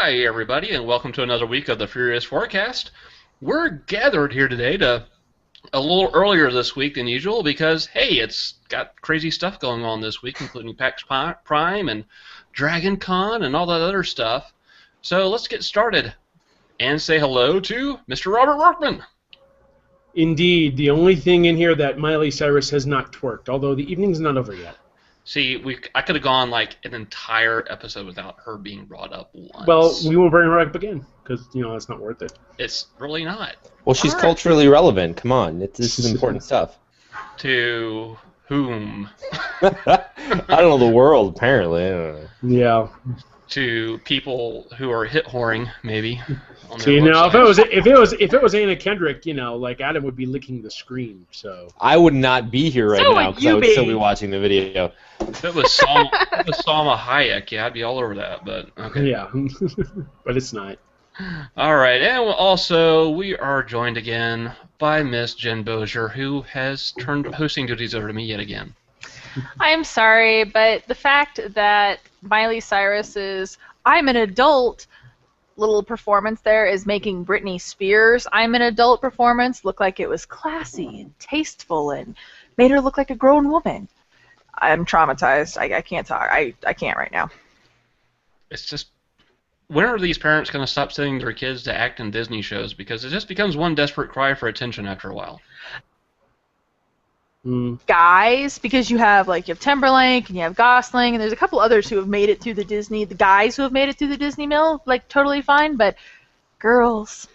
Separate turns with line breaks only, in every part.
Hi, everybody, and welcome to another week of the Furious Fourcast. We're gathered here today a little earlier this week than usual because, hey, it's got crazy stuff going on this week, including PAX Prime and Dragon Con and all that other stuff. So let's get started and say hello to Mr. Robert Workman.
Indeed, the only thing in here that Miley Cyrus has not twerked, although the evening's not over yet.
See, I could have gone like an entire episode without her being brought up once.
Well, we won't bring her up again, because, that's not worth it.
It's really not.
Well, she's culturally relevant. Come on. This is important stuff.
To whom?
I don't know, the world, apparently. I don't know.
Yeah.
To people who are hit whoring, maybe.
See, now, if it was Anna Kendrick, like Adam would be licking the screen. So
I would not be here right now because I would still be watching the video.
If it was Salma Hayek, yeah, I'd be all over that. But okay.
Yeah, but it's not.
All right, and also we are joined again by Miss Jen Bozier, who has turned hosting duties over to me yet again.
I'm sorry, but the fact that Miley Cyrus's "I'm an adult" little performance there is making Britney Spears' "I'm an adult" performance look like it was classy and tasteful and made her look like a grown woman. I'm traumatized. I can't talk. I can't right now.
It's just, when are these parents going to stop sending their kids to act in Disney shows? Because it just becomes one desperate cry for attention after a while.
Guys, because you have Timberlake and you have Gosling and there's a couple others who have made it through the guys who have made it through the Disney mill, totally fine, but girls.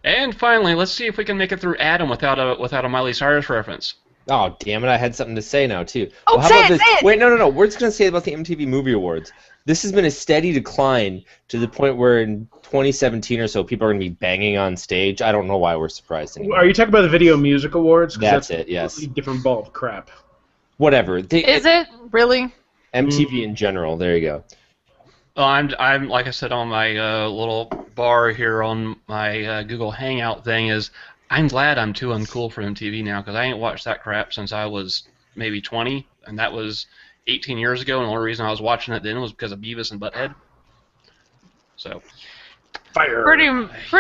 And finally, let's see if we can make it through Adam without a Miley Cyrus reference.
Oh, damn it, I had something to say now, too.
Oh,
well,
say it!
Wait, no. We're just going to say about the MTV Movie Awards. This has been a steady decline to the point where in 2017 or so, people are going to be banging on stage. I don't know why we're surprised anymore.
Are you talking about the Video Music Awards?
That's it, yes.
A different ball of crap.
Whatever.
Is it? Really?
MTV in general. There you go.
Well, I'm like I said on my little bar here on my Google Hangout thing is, I'm glad I'm too uncool for MTV now because I ain't watched that crap since I was maybe 20, and that was 18 years ago, and the only reason I was watching it then was because of Beavis and Butthead. So,
fire.
Pretty much.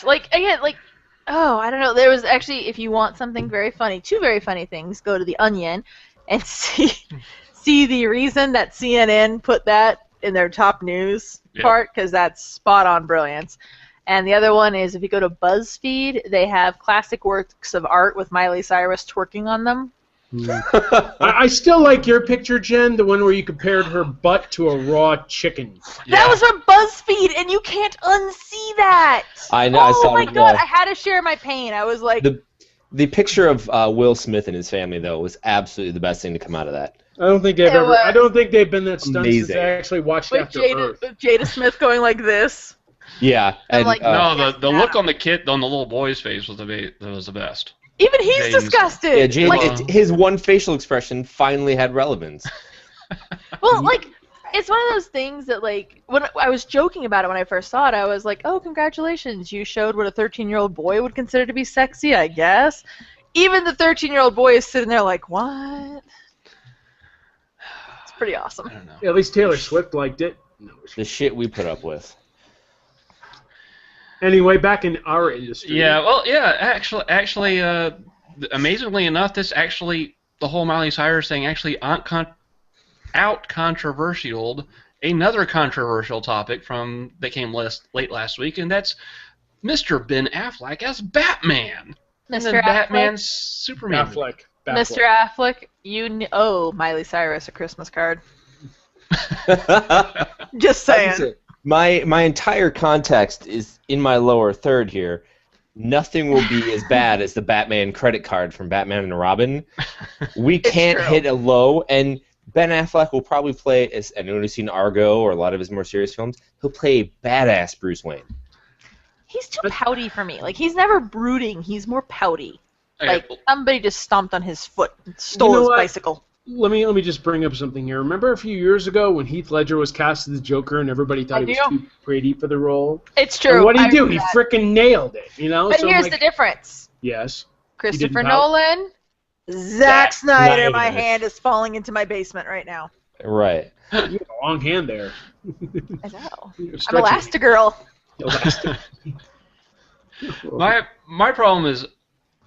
I don't know. There was actually, if you want something very funny, two very funny things, go to The Onion and see the reason that CNN put that in their top news part, because that's spot on brilliance. And the other one is if you go to BuzzFeed, they have classic works of art with Miley Cyrus twerking on them.
I still like your picture, Jen, the one where you compared her butt to a raw chicken.
Yeah. That was from BuzzFeed, and you can't unsee that.
I know.
Oh
I saw
my God! I had to share my pain. I was like,
the picture of Will Smith and his family though was absolutely the best thing to come out of that.
I don't think they've been that stunned since they actually watched
with
After
Jada,
Earth.
Jada Smith going like this.
Yeah, and
no, the look on the little boy's face was the best.
Even he's disgusted.
Yeah, Jada, his one facial expression finally had relevance.
Well, it's one of those things that, when I was joking about it when I first saw it, I was like, oh, congratulations, you showed what a 13-year-old boy would consider to be sexy, I guess. Even the 13-year-old boy is sitting there like, what? It's pretty awesome.
I don't know.
Yeah, at least Taylor Swift liked it.
The shit we put up with.
Anyway, back in our industry.
Yeah, well, yeah, actually, amazingly enough, the whole Miley Cyrus thing actually out-controversialed another controversial topic that came late last week, and that's Mr. Ben Affleck as Batman.
Mr.
Batman's Superman.
Batfleck. Mr. Affleck, you owe Miley Cyrus a Christmas card. Just saying.
My entire context is in my lower third here. Nothing will be as bad as the Batman credit card from Batman and Robin. We can't hit a low, and Ben Affleck will probably play, as anyone who's seen Argo or a lot of his more serious films, he'll play a badass Bruce Wayne.
He's too pouty for me. He's never brooding. He's more pouty. Somebody just stomped on his foot and stole his bicycle.
Let me just bring up something here. Remember a few years ago when Heath Ledger was cast as the Joker and everybody thought he was too pretty for the role?
It's true.
And what did he do? He frickin' nailed it,
But here's the difference.
Yes.
Christopher Nolan, Zack Snyder. My hand is falling into my basement right now.
Right.
You got a long hand there.
I know.
You're
I'm
stretching.
Elastigirl.
Elastic.
My problem is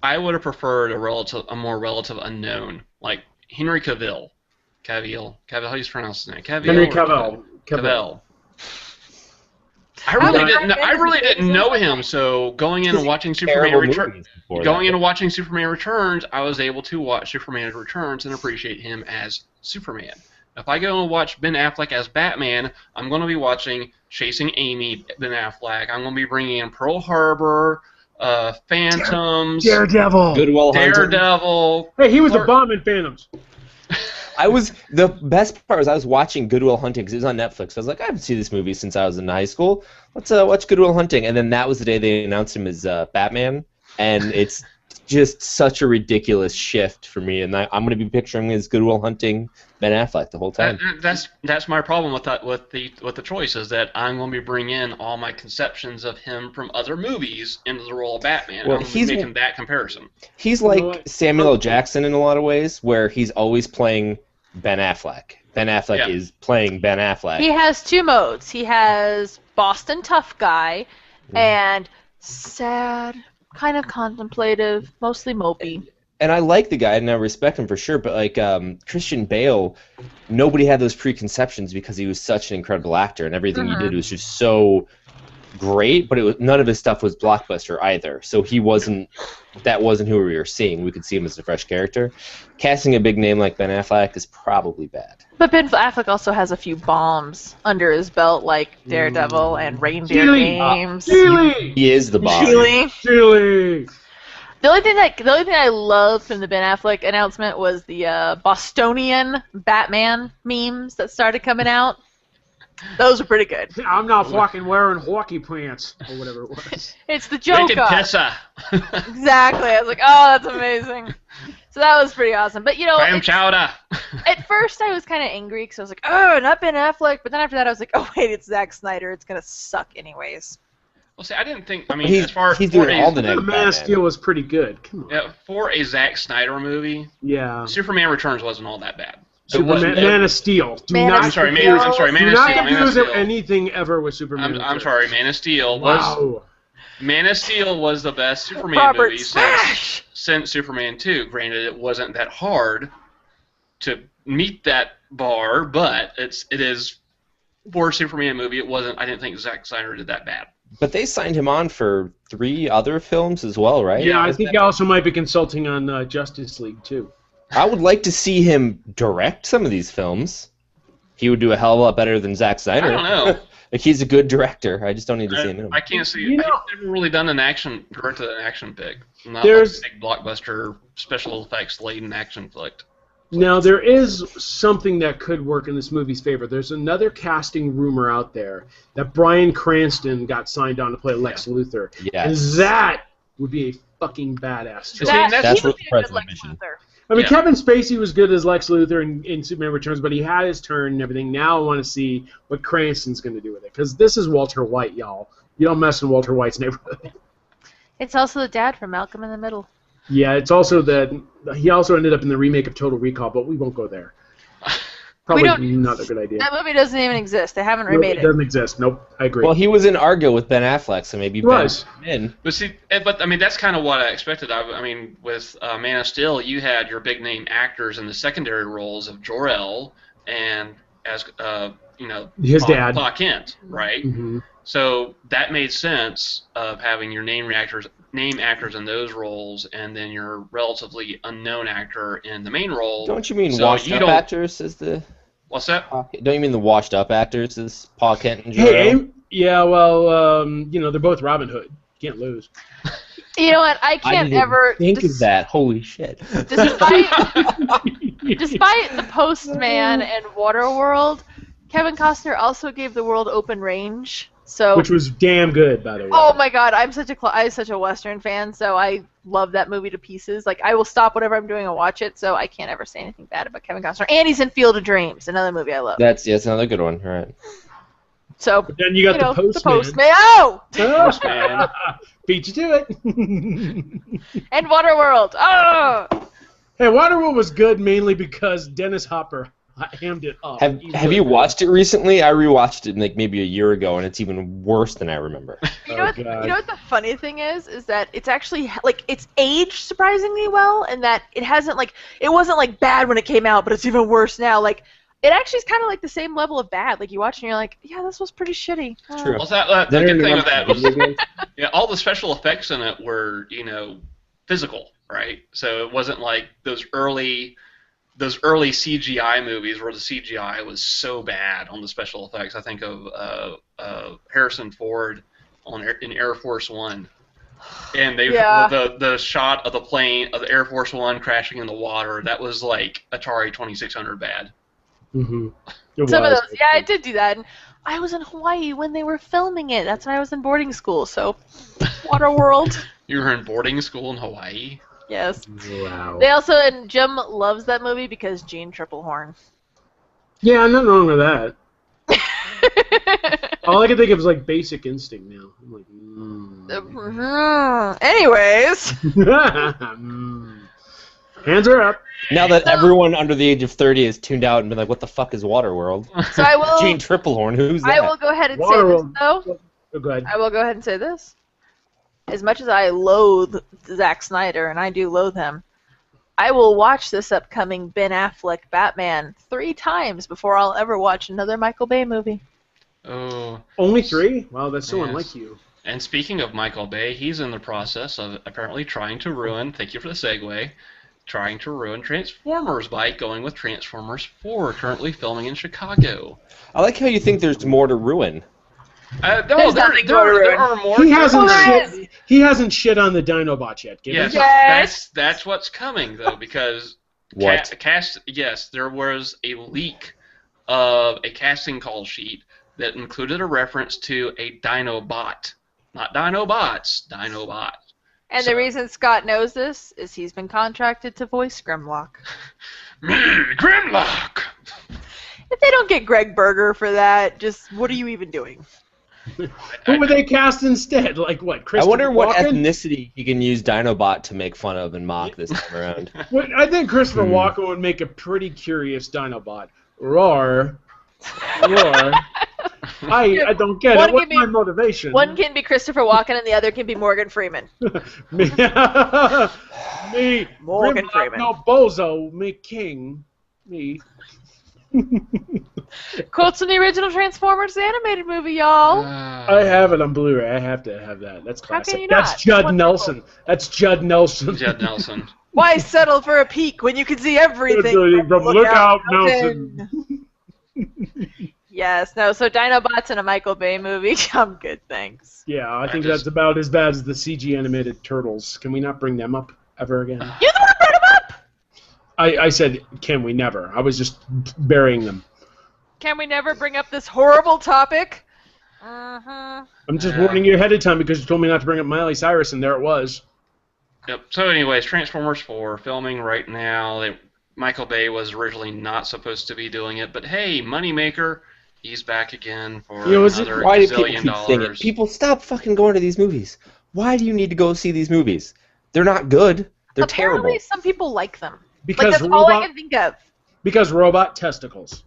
I would have preferred a more relative unknown, like Henry Cavill. Cavill, how do you pronounce his name? Cavill.
Henry
or
Cavill.
Cavill. I
How
really
did
didn't. I really didn't know him. So going in and watching Superman Returns, I was able to watch Superman Returns and appreciate him as Superman. If I go and watch Ben Affleck as Batman, I'm going to be watching Chasing Amy, Ben Affleck. I'm going to be bringing in Pearl Harbor, Phantoms,
Daredevil.
Goodwill Hunting.
Daredevil.
Hey, he was the bomb in Phantoms.
The best part was I was watching Goodwill Hunting because it was on Netflix. I was like, I haven't seen this movie since I was in high school. Let's watch Goodwill Hunting. And then that was the day they announced him as Batman. And it's just such a ridiculous shift for me. And I'm going to be picturing him as Goodwill Hunting Ben Affleck the whole time.
That's my problem with the choice is that I'm going to be bringing in all my conceptions of him from other movies into the role of Batman.
Well,
I'm making that comparison.
He's like Samuel L. Jackson in a lot of ways, where he's always playing Ben Affleck. Ben Affleck is playing Ben Affleck.
He has two modes. He has Boston tough guy and sad, kind of contemplative, mostly mopey.
And I like the guy, and I respect him for sure, but like Christian Bale, nobody had those preconceptions because he was such an incredible actor, and everything he did was just so great, but none of his stuff was blockbuster either. So that wasn't who we were seeing. We could see him as a fresh character. Casting a big name like Ben Affleck is probably bad.
But Ben Affleck also has a few bombs under his belt, like Daredevil and Reindeer Games.
He is the bomb.
Chili.
The only thing I loved from the Ben Affleck announcement was the Bostonian Batman memes that started coming out. Those are pretty good.
I'm not fucking wearing hockey pants or whatever it was.
It's the Joker.
Naked Tessa.
Exactly. I was like, oh, that's amazing. So that was pretty awesome. But you know,
Clam chowder.
At first I was kind of angry because I was like, oh, not Ben Affleck. But then after that I was like, oh wait, it's Zack Snyder. It's gonna suck anyways.
Well, see, I didn't think. I mean,
he's doing all the
The Man of Steel was pretty good. Come on.
Yeah, for a Zack Snyder movie, Superman Returns wasn't all that bad.
Man of Steel.
I'm sorry, Man of Steel.
Do not confuse anything ever with Superman.
I'm sorry, Man of Steel was. Man of Steel was the best Superman movie since Superman 2. Granted, it wasn't that hard to meet that bar, but it is for a Superman movie. It wasn't. I didn't think Zack Snyder did that bad.
But they signed him on for 3 other films as well, right?
Yeah, I think he also might be consulting on Justice League too.
I would like to see him direct some of these films. He would do a hell of a lot better than Zack Snyder.
I don't know.
Like, he's a good director. I just don't need to see him.
I can't see. I've never really done directed an action pick. Not
There's
like a big blockbuster, special effects laden action flick.
Now, there is something that could work in this movie's favor. There's another casting rumor out there that Bryan Cranston got signed on to play Lex Luthor.
Yes.
And that would be a fucking badass choice.
That's what the president mission.
I mean, Kevin Spacey was good as Lex Luthor in Superman Returns, but he had his turn and everything. Now I want to see what Cranston's going to do with it, because this is Walter White, y'all. You don't mess in Walter White's neighborhood.
It's also the dad from Malcolm in the Middle.
Yeah, it's also that he also ended up in the remake of Total Recall, but we won't go there. Probably not a good idea.
That movie doesn't even exist. They haven't remade it.
It doesn't exist. Nope, I agree.
Well, he was in Argo with Ben Affleck, so maybe Ben was in.
But I mean, that's kind of what I expected. I mean, with Man of Steel, you had your big name actors in the secondary roles of Jor-El and as
his dad,
Clark Kent, right?
Mm-hmm.
So that made sense of having your name actors in those roles, and then your relatively unknown actor in the main role.
Don't you mean washed-up actors as the?
What's that?
Don't you mean the washed-up actors as Paul Kent and Jor-El?
Yeah, well, they're both Robin Hood. You can't lose.
You know what? I can't ever
think of that. Holy shit!
Despite the Postman and Waterworld, Kevin Costner also gave the world Open Range.
Which was damn good, by the way.
Oh my God, I'm such a Western fan, so I love that movie to pieces. Like, I will stop whatever I'm doing and watch it, so I can't ever say anything bad about Kevin Costner. And he's in Field of Dreams, another movie I love.
That's another good one, right?
So,
but then you got the Postman.
The Postman. Oh!
Postman. Beat you to it.
And Waterworld. Oh!
Hey, Waterworld was good mainly because Dennis Hopper hammed it up.
Have you watched it recently? I rewatched it like maybe a year ago, and it's even worse than I remember.
You know what the funny thing is that it's actually like it's aged surprisingly well, and that it wasn't like bad when it came out, but it's even worse now. Like it actually is kind of like the same level of bad. Like you watch and you're like, yeah, this was pretty shitty.
True.
Well, the good thing with that was, all the special effects in it were, physical, right? So it wasn't like those early CGI movies where the CGI was so bad on the special effects. I think of Harrison Ford in Air Force One, and the shot of the plane of the Air Force One crashing in the water. That was like Atari 2600 bad.
Mm-hmm.
Some of those, yeah, I did do that. And I was in Hawaii when they were filming it. That's when I was in boarding school. So, Waterworld.
You were in boarding school in Hawaii?
Yes.
Wow.
They also, and Jim loves that movie because Gene Triplehorn.
Yeah, I'm not wrong with that. All I can think of is like Basic Instinct now. I'm like,
Anyways.
Hands are up.
Now that everyone under the age of 30 is tuned out and been like, what the fuck is Waterworld?
So I will.
Gene Triplehorn, who's that?
I will go ahead and say this, though.
Go ahead.
I will go ahead and say this. As much as I loathe Zack Snyder, and I do loathe him, I will watch this upcoming Ben Affleck Batman 3 times before I'll ever watch another Michael Bay movie.
Oh.
Only 3? Wow, that's so unlike you.
And speaking of Michael Bay, he's in the process of apparently trying to ruin, thank you for the segue, trying to ruin Transformers by going with Transformers 4, currently filming in Chicago.
I like how you think there's more to ruin.
No, there are more.
He hasn't shit on the Dinobots yet.
Yes, that's what's coming though, because
What?
Yes, there was a leak of a casting call sheet that included a reference to a Dinobot, not Dinobots, Dinobot.
And the reason Scott knows this is he's been contracted to voice Grimlock.
Me, Grimlock.
If they don't get Greg Berger for that, just what are you even doing?
Who would they cast instead? Like what?
I wonder what
Walken?
ethnicity he can use Dinobot to make fun of and mock this time around.
Well, I think Christopher Walken would make a pretty curious Dinobot. Roar. I don't get it. What's my motivation?
One can be Christopher Walken and the other can be Morgan Freeman.
me,
Morgan Freeman.
No, Bozo, me king, me.
Quotes from the original Transformers the animated movie, y'all.
I have it on Blu-ray. I have to have that. That's classic.
How can you not?
That's Judd Nelson. That's Judd Nelson.
Judd Nelson.
Why settle for a peak when you can see everything
from Lookout Mountain?
Yes, no, so Dinobots in a Michael Bay movie, I'm good, thanks.
Yeah, I think that's about as bad as the CG animated Turtles. Can we not bring them up ever again?
You're the one who brought them up!
I said, can we never? I was just burying them.
Can we never bring up this horrible topic?
I'm just warning you ahead of time because you told me not to bring up Miley Cyrus, and there it was.
Yep. So anyways, Transformers 4, filming right now. Michael Bay was originally not supposed to be doing it, but hey, moneymaker, he's back again for another
why do
gazillion
people keep
dollars.
saying it? People, stop fucking going to these movies. Why do you need to go see these movies? They're not good. They're terrible.
Apparently some people like them.
Because
that's all I can think of.
Because robot testicles.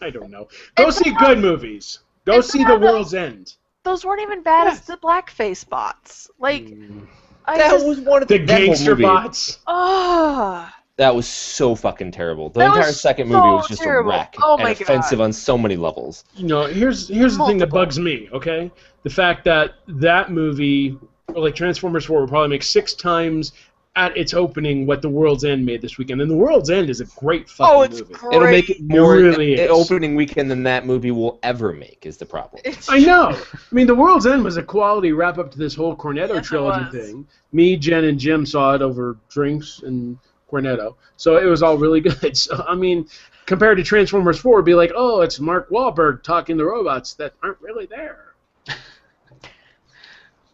I don't know. Go see good movies. Go see The World's End.
Those weren't even bad as the blackface bots. Like,
that was one of
the gangster bots.
That was so fucking terrible. The entire second movie was just a wreck and offensive on so many levels.
You know, here's the thing that bugs me, okay? The fact that movie, like Transformers 4, will probably make 6 times at its opening what The World's End made this weekend. And The World's End is a great fucking movie.
Great.
It'll make it more
really
opening weekend than that movie will ever make is the problem.
I know. I mean, The World's End was a quality wrap-up to this whole Cornetto trilogy thing. Me, Jen, and Jim saw it over drinks and Cornetto. So it was all really good. So, I mean, compared to Transformers 4, it'd be like, oh, it's Mark Wahlberg talking to robots that aren't really there.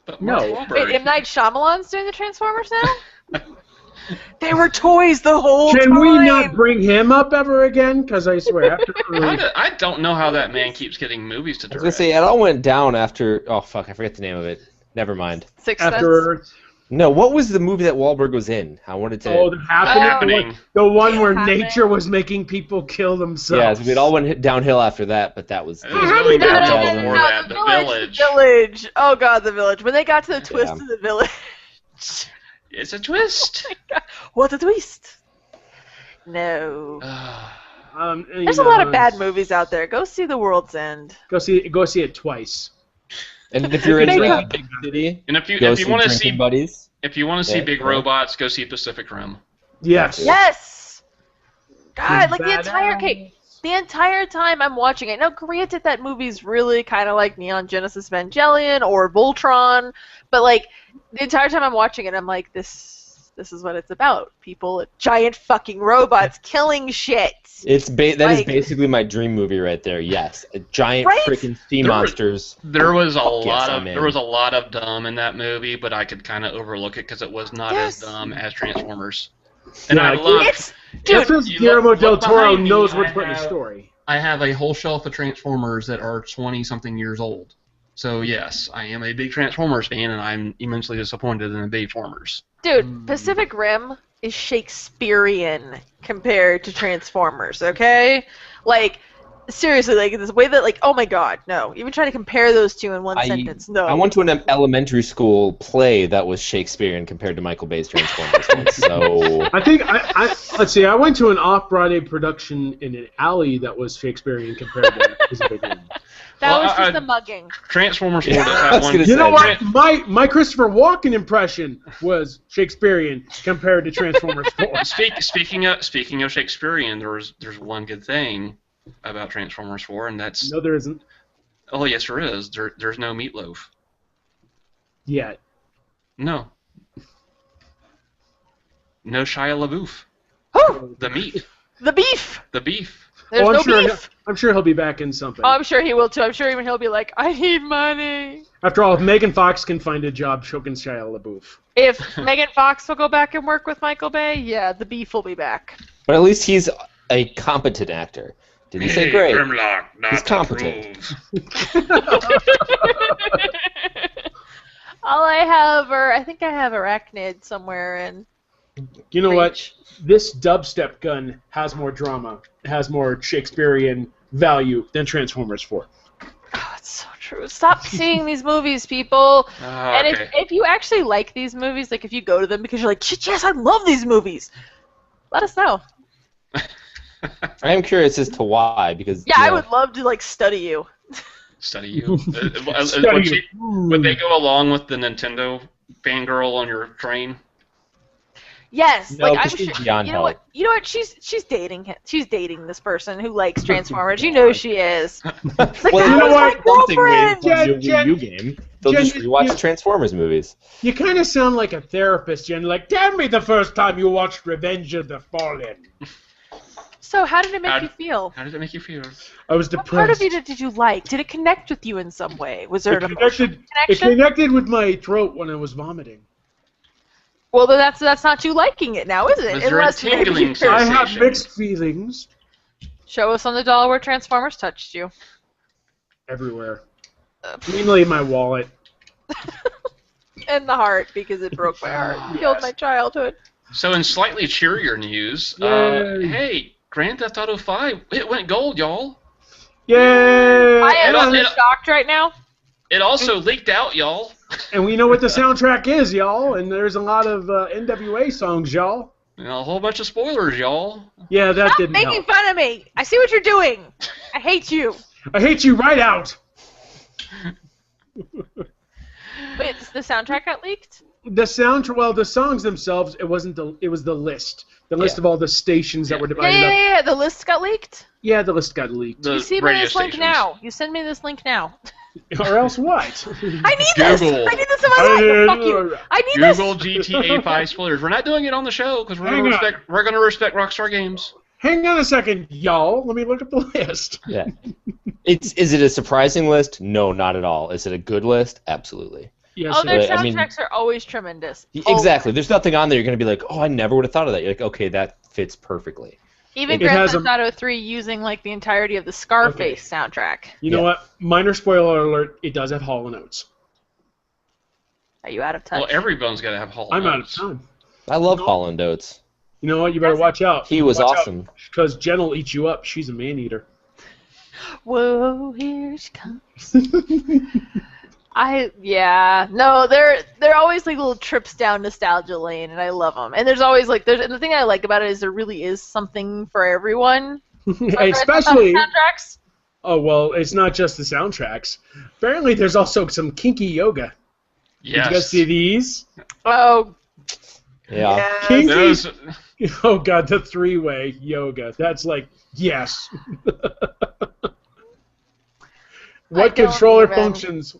But
no.
Wait, M. Night Shyamalan's doing the Transformers now? They were toys the whole time.
Can we not bring him up ever again? Because I swear, after
I don't know how that man keeps getting movies to direct.
I was gonna say it all went down after. Oh fuck, I forget the name of it. Never mind.
Sixth
After
Sense.
Earth.
No, what was the movie that Wahlberg was in? I wanted to.
Oh, The Happening. The one where
Happening.
nature was making people kill themselves.
Yeah, it all went downhill after that, but that was.
It was going
No,
downhill
no,
before
no,
that. The Village.
The Village. Oh god, The Village. When they got to the twist of The Village.
It's a twist.
What's a twist? No. There's a lot of bad movies out there. Go see The World's End.
Go see it twice.
And if you're in
Maybe.
a big city,
And if you
go
want to
Drinking
see
Buddies.
big
Yeah.
robots, go see Pacific Rim.
Yes.
Yes. God, like
Badass.
the entire time I'm watching it. Now, granted, that movie's really kind of like Neon Genesis Evangelion or Voltron, but like the entire time I'm watching it, I'm like, this is what it's about. People, giant fucking robots killing shit.
That is
Like-
basically my dream movie right there. Yes, a giant
Right?
freaking sea
There were-
monsters.
There was a
Fuck yes,
lot
I'm
of
in.
there was a lot of dumb in that movie, but I could kind of overlook it because it was not
Yes.
as dumb as Transformers. And
Yeah,
I love.
It's dude.
Because
you
Guillermo
look
del Toro
behind me,
knows
I
what to put in a
have-
story.
I have a whole shelf of Transformers that are 20-something years old. So yes, I am a big Transformers fan, and I'm immensely disappointed in the Transformers.
Dude, Pacific Rim is Shakespearean compared to Transformers, okay? Like, seriously, like, this way that, like, oh my god, no. Even trying to compare those two in one sentence, no.
I went to an elementary school play that was Shakespearean compared to Michael Bay's Transformers. one, so
I think let's see. I went to an off-Broadway production in an alley that was Shakespearean compared to Pacific Rim.
that
Well,
was just
I-
a mugging.
Transformers 4
Yeah,
does
I
have
was
one.
gonna
You know
say.
what? My Christopher Walken impression was Shakespearean compared to Transformers 4.
Speaking of Shakespearean, there's one good thing about Transformers 4, and that's
No, there isn't
oh yes, there is. There's no meatloaf.
yet.
No. No Shia LaBeouf.
Oh,
The meat.
the beef!
The beef.
There's
I'm
no
sure.
beef!
I'm sure he'll be back in something.
Oh, I'm sure he will too. I'm sure even he'll be like, I need money.
After all, if Megan Fox can find a job, so can Shia LaBeouf.
If Megan Fox will go back and work with Michael Bay, yeah, the beef will be back.
but at least he's a competent actor. Did he say great?
Grimlock, not
He's competent.
All I have I think I have Arachnid somewhere in
You know what?
Reach.
This dubstep gun has more drama, has more Shakespearean value than Transformers 4.
Oh, it's so true. Stop seeing these movies, people. And
Okay.
if you actually like these movies, like if you go to them because you're like, shit, yes, I love these movies, let us know.
I am curious as to why, because
Yeah, I would love to like study you.
Study you.
Study
Would they go along with the Nintendo fangirl on your train?
Yes,
No,
like I'm
'cause she's
sure.
beyond
You know what?
help.
You know what? She's dating him. She's dating this person who likes Transformers. You know she is. Like,
Well,
that
you
know
was
what?
my
something
girlfriend.
with
Jen,
the
Jen-
Wii U game. They'll
Jen,
just rewatch
you-
Transformers movies.
You kind of sound like a therapist, Jen. Like, tell me the first time you watched Revenge of the Fallen.
So how did it make
How'd-
you feel?
How did it make you feel?
I was
What
depressed.
part of you did you like? Did it connect with you in some way? Was there
It
an emotional
connected, it
connection?
connected with my throat when I was vomiting.
Well, then that's not you liking it now, is it?
Was there a
Unless maybe
tingling
you're-
I have
Sensation.
mixed feelings
Show us on the doll where Transformers touched you.
everywhere. Mainly in my wallet.
And the heart, because it broke my heart. Killed my childhood.
So in slightly cheerier news,
Yay.
hey, Grand Theft Auto 5, it went gold, y'all.
Yay!
I am
And-
so shocked right now.
It also leaked out, y'all.
And we know what the soundtrack is, y'all. And there's a lot of NWA songs, y'all.
And a whole bunch of spoilers, y'all.
Yeah, that
Stop
didn't
making
help.
fun of me. I see what you're doing. I hate you.
I hate you right out.
Wait, the soundtrack got leaked?
The songs themselves, it wasn't it was the list. The list
Yeah.
of all the stations that were
Yeah,
divided
yeah,
up.
yeah, yeah. The list got leaked?
Yeah, the list got leaked.
The
You send me
radio
this link
stations.
now. You send me this link now.
Or else what?
I need this.
Google.
I need this in my life. Fuck you. I need
Google
this.
GTA 5 spoilers. We're not doing it on the show because we're
Hang
going
on.
to respect Rockstar Games.
Hang on a second, y'all. Let me look at the list.
Yeah. Is it a surprising list? No, not at all. Is it a good list? Absolutely.
Yes,
Oh, their
it is.
I mean-
soundtracks are always tremendous.
Exactly. There's nothing on there you're going to be like, oh, I never would have thought of that. You're like, okay, that fits perfectly.
Even
It
Grand
has
Theft Auto 3 using like the entirety of the Scarface soundtrack.
You know
Yeah.
what? Minor spoiler alert, it does have Hall & Oates.
Are you out of touch?
Well, everyone's got to have Hall &
I'm out of
Oates.
time.
I love Holland Oates.
You know what? You better watch out.
He was awesome.
Because Jen will eat you up. She's a man-eater.
Whoa, here she comes. No, they're always like little trips down nostalgia lane, and I love them. And there's always like and the thing I like about it is there really is something for everyone.
Especially
soundtracks.
Oh well, it's not just the soundtracks. Apparently, there's also some kinky yoga.
Yes.
Did you guys see these?
Oh.
Yeah.
Yes.
Kinky.
Those,
Oh god, the three-way yoga. That's like yes. What controller functions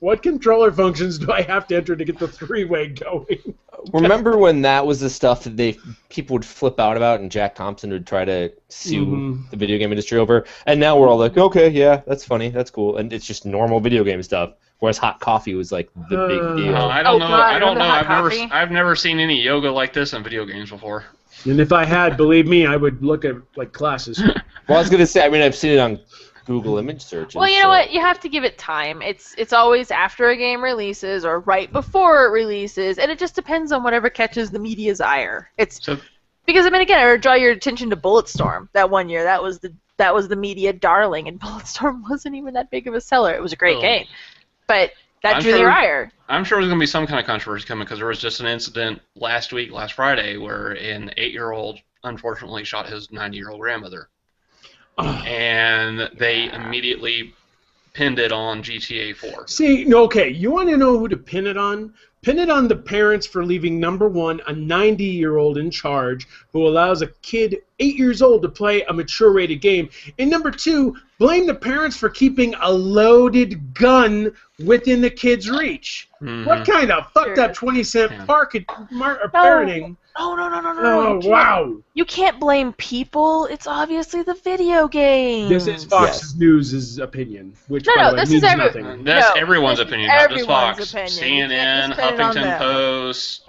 do I have to enter to get the three-way going?
Remember when that was the stuff that people would flip out about and Jack Thompson would try to sue the video game industry over? And now we're all like, okay, yeah, that's funny, that's cool. And it's just normal video game stuff. Whereas hot coffee was like the big deal.
I don't know.
God,
I don't know.
coffee?
I've never seen any yoga like this in video games before.
And if I had, believe me, I would look at like classes.
Well, I was gonna say, I mean, I've seen it on Google image searches.
Well, you know what? You have to give it time. It's always after a game releases or right before it releases, and it just depends on whatever catches the media's ire. Because I mean, again, I would draw your attention to Bulletstorm that one year. That was the media darling, and Bulletstorm wasn't even that big of a seller. It was a great game, but that drew their ire.
I'm sure there's going to be some kind of controversy coming because there was just an incident last Friday, where an 8-year-old unfortunately shot his 90-year-old grandmother. And they immediately pinned it on GTA 4.
See, okay, you want to know who to pin it on? Pin it on the parents for leaving, number one, a 90-year-old in charge who allows a kid 8 years old to play a mature-rated game. And number two, blame the parents for keeping a loaded gun within the kid's reach.
Mm-hmm.
What kind of fucked up 20-cent parenting?
No.
Oh, wow.
You can't blame people. It's obviously the video game.
This is Fox's News' opinion, which, by the way,
this
means
is
nothing.
That's everyone's opinion, not just
everyone's
Fox.
opinion.
CNN,
You can't just pin it on
Huffington
them.
Post,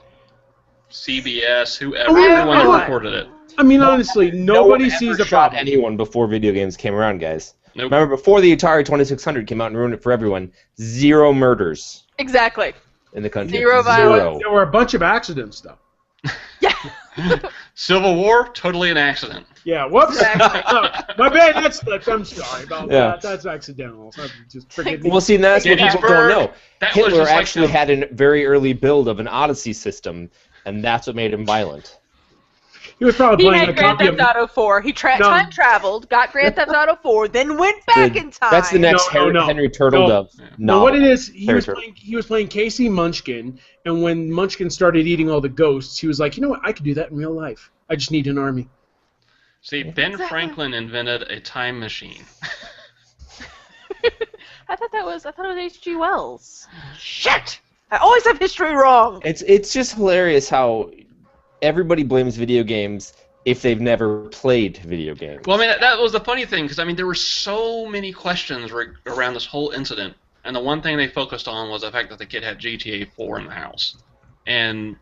CBS, whoever,
Oh, yeah,
everyone
everyone.
reported it.
I mean, honestly, nobody
No one
sees
ever
the
shot
problem.
anyone before video games came around, guys.
Nope.
Remember, before the Atari 2600 came out and ruined it for everyone, 0 murders
Exactly.
in the country.
Zero violence.
There were a bunch of accidents, though.
Yeah.
Civil War, totally an accident.
Yeah, whoops.
Exactly.
My bad, I'm sorry about
Yeah.
that. That's accidental. Just forgive me.
Well, see, that's what people don't know.
That was
Hitler
just like
actually
the-
had a very early build of an Odyssey system, and that's what made him violent.
He was probably
He
playing
had
a
Grand
copy of...
Theft Auto 4. He time traveled, got Grand Theft Auto 4, then went back in time.
That's the next
No.
Henry Turtledove
No,
novel.
what it is, he
Harry
was playing Casey Munchkin, and when Munchkin started eating all the ghosts, he was like, you know what, I could do that in real life. I just need an army.
See, Ben Franklin invented a time machine.
I thought it was H.G. Wells. Shit! I always have history wrong.
It's just hilarious how everybody blames video games if they've never played video games.
Well, I mean, that was the funny thing, because, I mean, there were so many questions around this whole incident, and the one thing they focused on was the fact that the kid had GTA 4 in the house. And,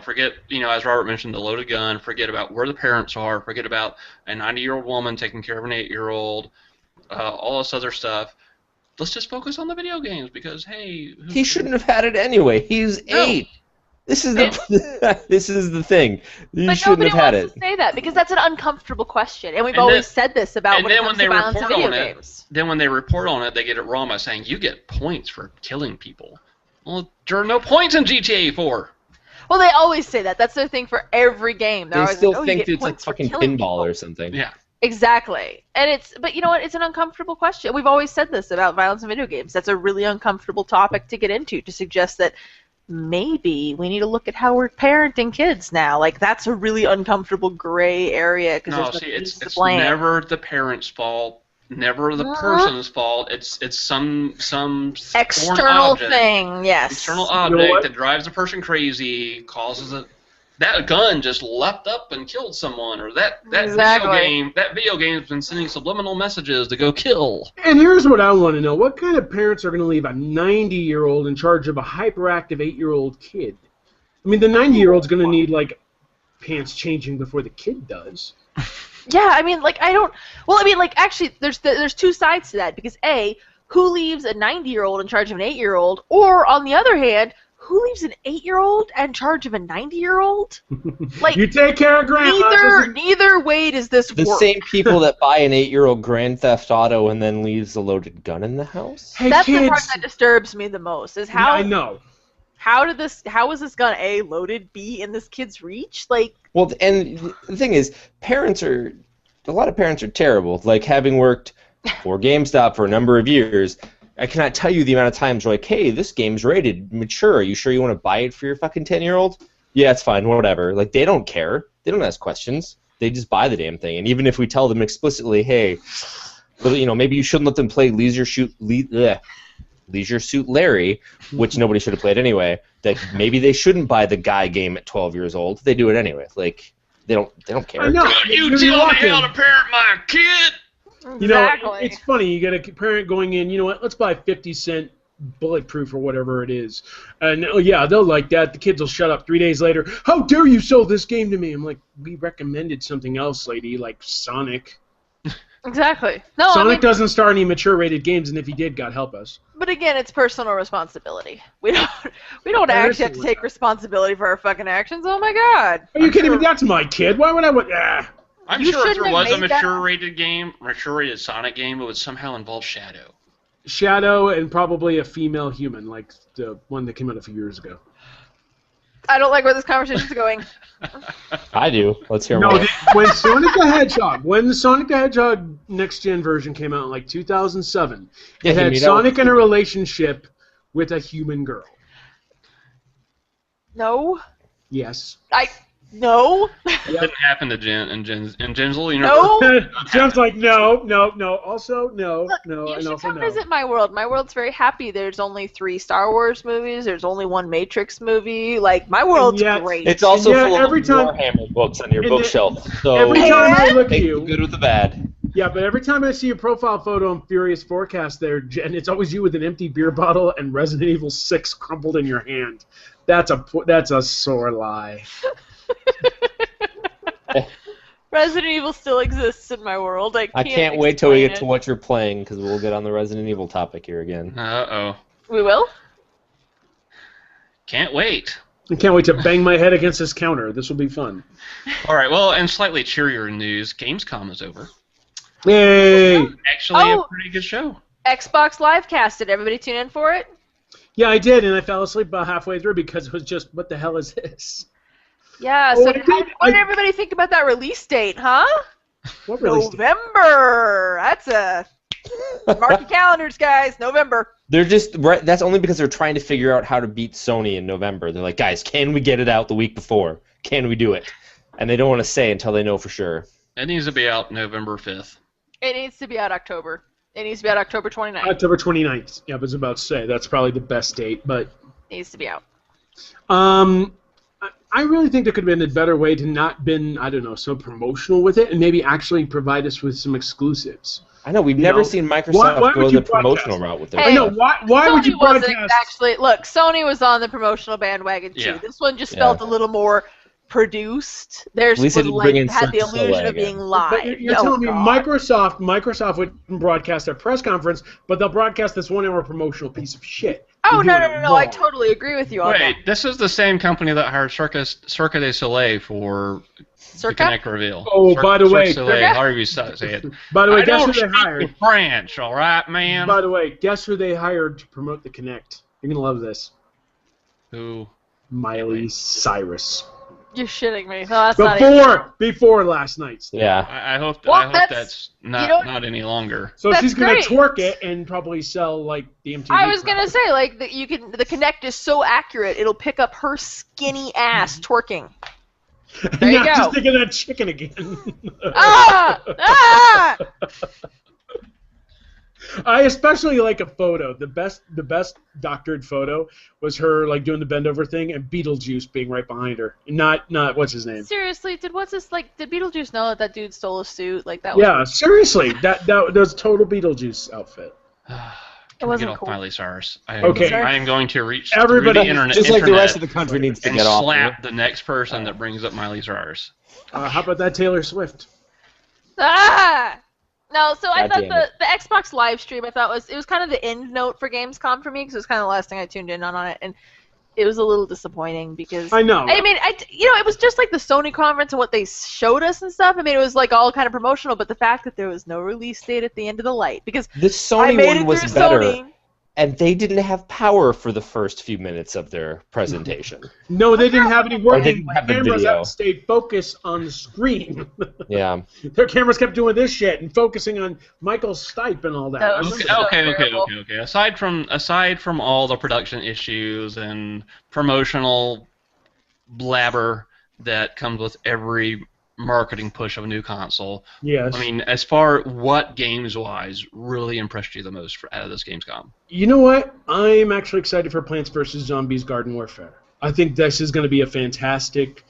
forget, as Robert mentioned, the loaded gun, forget about where the parents are, forget about a 90-year-old woman taking care of an 8-year-old, all this other stuff. Let's just focus on the video games, because, hey...
He shouldn't have had it anyway. He's 8. This is the thing. You shouldn't have had it.
Nobody wants to say that because that's an uncomfortable question, and we've always said this about when it comes to violence in video games.
Then when they report on it, they get it wrong by saying you get points for killing people. Well, there are no points in GTA 4.
Well, they always say that. That's their thing for every game.
They still
like,
think it's like fucking pinball or something.
Yeah.
Exactly. But you know what? It's an uncomfortable question. We've always said this about violence in video games. That's a really uncomfortable topic to get into, to suggest that maybe we need to look at how we're parenting kids now. Like, that's a really uncomfortable gray area.
No, see, it's never the parent's fault, never the person's fault. It's some
external thing, yes.
External object that drives a person crazy, causes it. That gun just leapt up and killed someone, or that video game's been sending subliminal messages to go kill.
And here's what I want to know. What kind of parents are going to leave a 90-year-old in charge of a hyperactive 8-year-old kid? I mean, the 90-year-old's going to need, like, pants changing before the kid does.
Yeah, I mean, like, actually, there's two sides to that, because A, who leaves a 90-year-old in charge of an 8-year-old, or, on the other hand, who leaves an 8-year-old in charge of a 90-year-old? Like,
you take care of grandma.
Neither way does this
The
work.
same people that buy an 8-year-old Grand Theft Auto and then leaves a loaded gun in the house?
Hey,
That's
kids.
the part that disturbs me the most. Is how
Yeah, I know.
how was this gun A loaded, B in this kid's reach? Like,
Well, and the thing is, a lot of parents are terrible. Like, having worked for GameStop for a number of years, I cannot tell you the amount of times you're like, hey, this game's rated mature. Are you sure you want to buy it for your fucking 10-year-old? Yeah, it's fine, whatever. Like, they don't care. They don't ask questions. They just buy the damn thing. And even if we tell them explicitly, hey, maybe you shouldn't let them play Leisure Suit Larry, which nobody should have played anyway, that maybe they shouldn't buy the guy game at 12 years old. They do it anyway. Like, they don't care.
I know.
You tell me how to parent my kid.
You know,
exactly.
it's funny. You got a parent going in. You know what? Let's buy 50-cent bulletproof or whatever it is. And yeah, they'll like that. The kids will shut up 3 days later. How dare you sell this game to me? I'm like, we recommended something else, lady, like Sonic.
Exactly. No,
Sonic doesn't star any mature-rated games, and if he did, God help us.
But again, it's personal responsibility. We don't actually have to take responsibility for our fucking actions. Oh my god.
Are you kidding me? That's my kid. Why would I want?
I'm
You
sure if
shouldn't
there
have
was a
made that.
mature-rated Sonic game, it would somehow involve Shadow.
Shadow and probably a female human, like the one that came out a few years ago.
I don't like where this conversation's going.
I do. Let's hear
No,
more.
when the Sonic the Hedgehog next-gen version came out in like 2007,
Yeah,
it
he
had
made out
Sonic
with-
in a relationship with a human girl.
No.
Yes.
No.
It didn't happen to Jen and Jensel.
No.
Jen's like, no. Also, no,
Look,
no,
you
and
should
also
come
no.
visit my world. My world's very happy. There's only 3 Star Wars movies. There's only 1 Matrix movie. Like, my world's
yet-
great.
It's also
Yeah,
full
every
of
time-
Warhammer books on your
and
bookshelf. So
Every time I look at
take the
you,
good with the bad.
yeah, but every time I see a profile photo on Furious Fourcast there, Jen, it's always you with an empty beer bottle and Resident Evil 6 crumpled in your hand. That's a sore lie.
Resident Evil still exists in my world. I
can't wait till we
explain
get to
it.
what you're playing, because we'll get on the Resident Evil topic here again.
Uh-oh.
We will?
Can't wait.
I can't wait to bang my head against this counter. This will be fun.
All right, well, and slightly cheerier news, Gamescom is over.
Yay!
Actually, a
Oh.
pretty good show.
Xbox Livecast. Did everybody tune in for it?
Yeah, I did, and I fell asleep about halfway through because it was just, what the hell is this?
Yeah,
Oh,
so
I did.
what did everybody think about that release date, huh?
What really?
November! That's a... Mark your calendars, guys. November.
They're just that's only because they're trying to figure out how to beat Sony in November. They're like, guys, can we get it out the week before? Can we do it? And they don't want to say until they know for sure.
It needs to be out November 5th.
It needs to be out October. It needs to be out October 29th.
October 29th. Yeah, I was about to say that's probably the best date, but
It needs to be out.
I really think there could have been a better way to not been, I don't know, so promotional with it and maybe actually provide us with some exclusives.
I know we've
You
never
know,
seen Microsoft
why
go
would you
the promotional
broadcast?
route with their
Hey,
I know,
stuff.
why would
Sony
you
wasn't
broadcast?
actually... Look, Sony was on the promotional bandwagon, too.
Yeah.
This one just
Yeah.
felt a little more produced. Theirs
At least
was
they didn't bring in
had the
Cirque du
illusion
Soleil
of being
again.
live.
But you're
Oh,
telling me
God.
Microsoft would broadcast their press conference, but they'll broadcast this 1 hour promotional piece of shit.
Oh,
You're
no,
doing it
I
wrong.
totally agree with you on that.
Wait, this is the same company that hired Cirque du Soleil for the
Circa?
Connect reveal.
Oh, by the way,
Cirque du Soleil,
Circa?
however you say it.
By the way,
I
guess who
don't
they
speak
hired?
French, all right, man?
By the way, guess who they hired to promote the Kinect? You're gonna love this.
Who?
Miley Cyrus.
You're shitting me. No, that's not even...
Before last night's.
Yeah.
I hope
Well,
that's
that's-
not
you know-
not any longer.
So
That's
she's gonna
great.
twerk it and probably sell like the MTV.
I was
crowd.
gonna say, like, the Kinect is so accurate, it'll pick up her skinny ass twerking. There you
Now
go.
just thinking of that chicken again.
Ah! Ah!
I especially like a photo. The best doctored photo was her like doing the bend over thing and Beetlejuice being right behind her. Not what's his name?
Seriously, did Beetlejuice know that dude stole a suit? Like, that was...
Yeah, seriously, that was total Beetlejuice outfit.
Can we get
wasn't
off
cool.
Miley Cyrus?
Okay.
I am going to reach
Everybody-
through the internet,
Just like the rest of the country needs to
and
get off.
slap the next person that brings up Miley Cyrus.
How about that Taylor Swift?
Ah! No, so I
God
thought
damn it.
the Xbox live stream, I thought it was kind of the end note for Gamescom for me, because it was kind of the last thing I tuned in on it, and it was a little disappointing because
I know.
I mean, it was just like the Sony conference and what they showed us and stuff. I mean, it was like all kind of promotional, but the fact that there was no release date at the end of the light because
The Sony one was
through
better,
Sony.
and they didn't have power for the first few minutes of their presentation.
No, they didn't have any
They
working
didn't have the
cameras
video.
that stayed focused on the screen.
Yeah.
Their cameras kept doing this shit and focusing on Michael's Stipe and all that.
That was
Okay. Aside from all the production issues and promotional blabber that comes with every marketing push of a new console,
Yes.
I mean, as far what games-wise really impressed you the most out of this Gamescom?
You know what? I'm actually excited for Plants vs. Zombies Garden Warfare. I think this is going to be a fantastic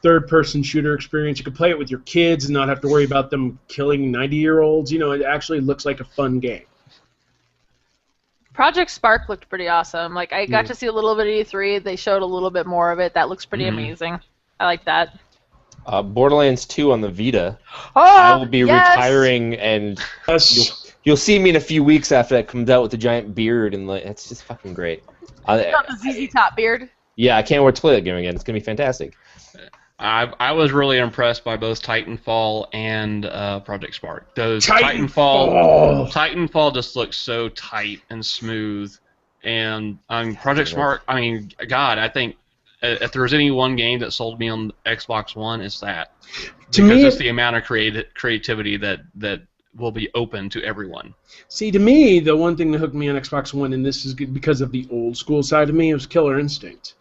third-person shooter experience. You can play it with your kids and not have to worry about them killing 90-year-olds. You know, it actually looks like a fun game.
Project Spark looked pretty awesome. Like I got to see a little bit of E3. They showed a little bit more of it. That looks pretty amazing. I like that.
Borderlands 2 on the Vita.
Oh,
I will be
yes!
retiring, and
Yes.
you'll see me in a few weeks after that comes out with a giant beard, and like it's just fucking great.
Not the ZZ Top beard.
Yeah, I can't wait to play that game again. It's gonna be fantastic.
I was really impressed by both Titanfall and Project Spark. Those
Titanfall!
Titanfall just looks so tight and smooth, and Project Spark. I mean, God, I think if there was any one game that sold me on Xbox One, it's that.
To
because
me,
it's the amount of creativity that will be open to everyone.
See, to me, the one thing that hooked me on Xbox One, and this is good because of the old school side of me, was Killer Instinct.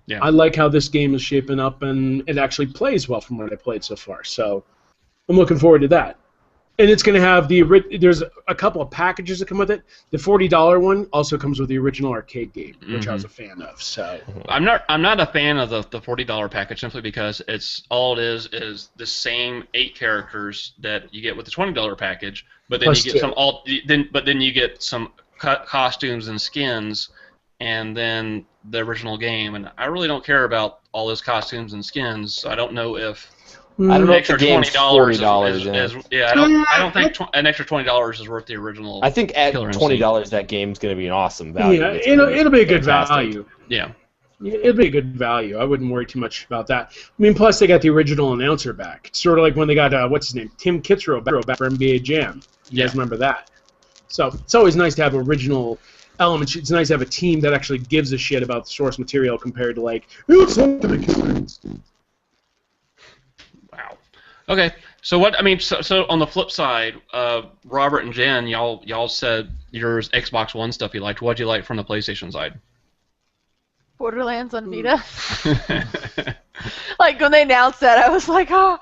Yeah.
I like how this game is shaping up, and it actually plays well from what I played so far. So I'm looking forward to that. And it's going to have there's a couple of packages that come with it. The $40 one also comes with the original arcade game, which I was a fan of. So
I'm not a fan of the $40 package simply because all it is the same 8 characters that you get with the $20 package, but then
Plus
you get
two.
then you get some costumes and skins, and then the original game. And I really don't care about all those costumes and skins. So I don't know if
I don't know if
extra
the game's $40.
I don't think an extra $20 is worth the original.
I think at
Killer
$20 that game's going to be an awesome value.
yeah,
It's
it'll be a good
fantastic.
value.
Yeah.
It'll be a good value. I wouldn't worry too much about that. I mean, plus they got the original announcer back. It's sort of like when they got what's his name, Tim Kitzrow back for NBA Jam. You guys remember that? So it's always nice to have original elements. It's nice to have a team that actually gives a shit about the source material compared to like, it's like the Killer Instinct.
Wow. Okay. So what? I mean, so on the flip side, Robert and Jen, y'all said yours Xbox One stuff you liked. What'd you like from the PlayStation side?
Borderlands on Vita. Like when they announced that, I was like, oh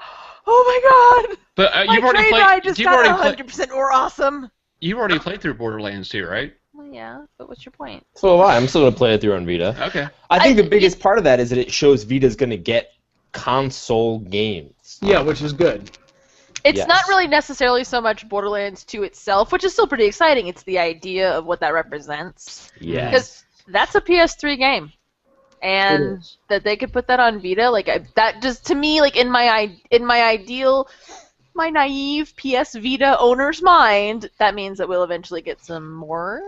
my god!
But
My
you've already
train
played.
ride just
You've
got
already
100% more awesome.
You've already played through Borderlands 2, right?
Well, yeah, but what's your point?
So have I. I'm still going to play it through on Vita.
Okay.
I think the biggest part of that is that it shows Vita's going to get console games.
Yeah, which is good.
It's
Yes.
not really necessarily so much Borderlands 2 itself, which is still pretty exciting. It's the idea of what that represents.
Yes.
Because that's a PS3 game.
It
And
is.
that they could put that on Vita, like that just to me, like in my ideal, my naive PS Vita owner's mind, that means that we'll eventually get some more.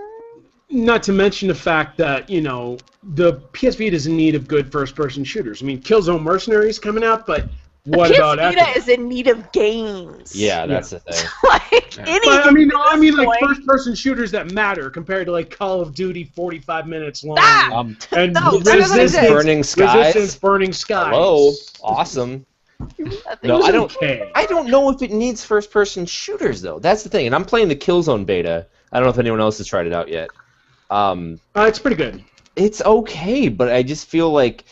Not to mention the fact that, you know, the PS Vita is in need of good first-person shooters. I mean, Killzone Mercenaries coming out, but what
the
about
PS Vita
after?
is in need of games.
Yeah, that's the thing.
Like
Yeah.
any.
But, I mean, like
point.
first-person shooters that matter compared to like Call of Duty, 45 minutes long,
Ah!
and
No, that's what I said.
Burning Skies.
Resistance, Burning Skies.
Hello. Awesome.
That
No,
thing-
I don't.
Okay.
I don't know if it needs first-person shooters though. That's the thing. And I'm playing the Killzone beta. I don't know if anyone else has tried it out yet.
It's pretty good.
It's okay, but I just feel like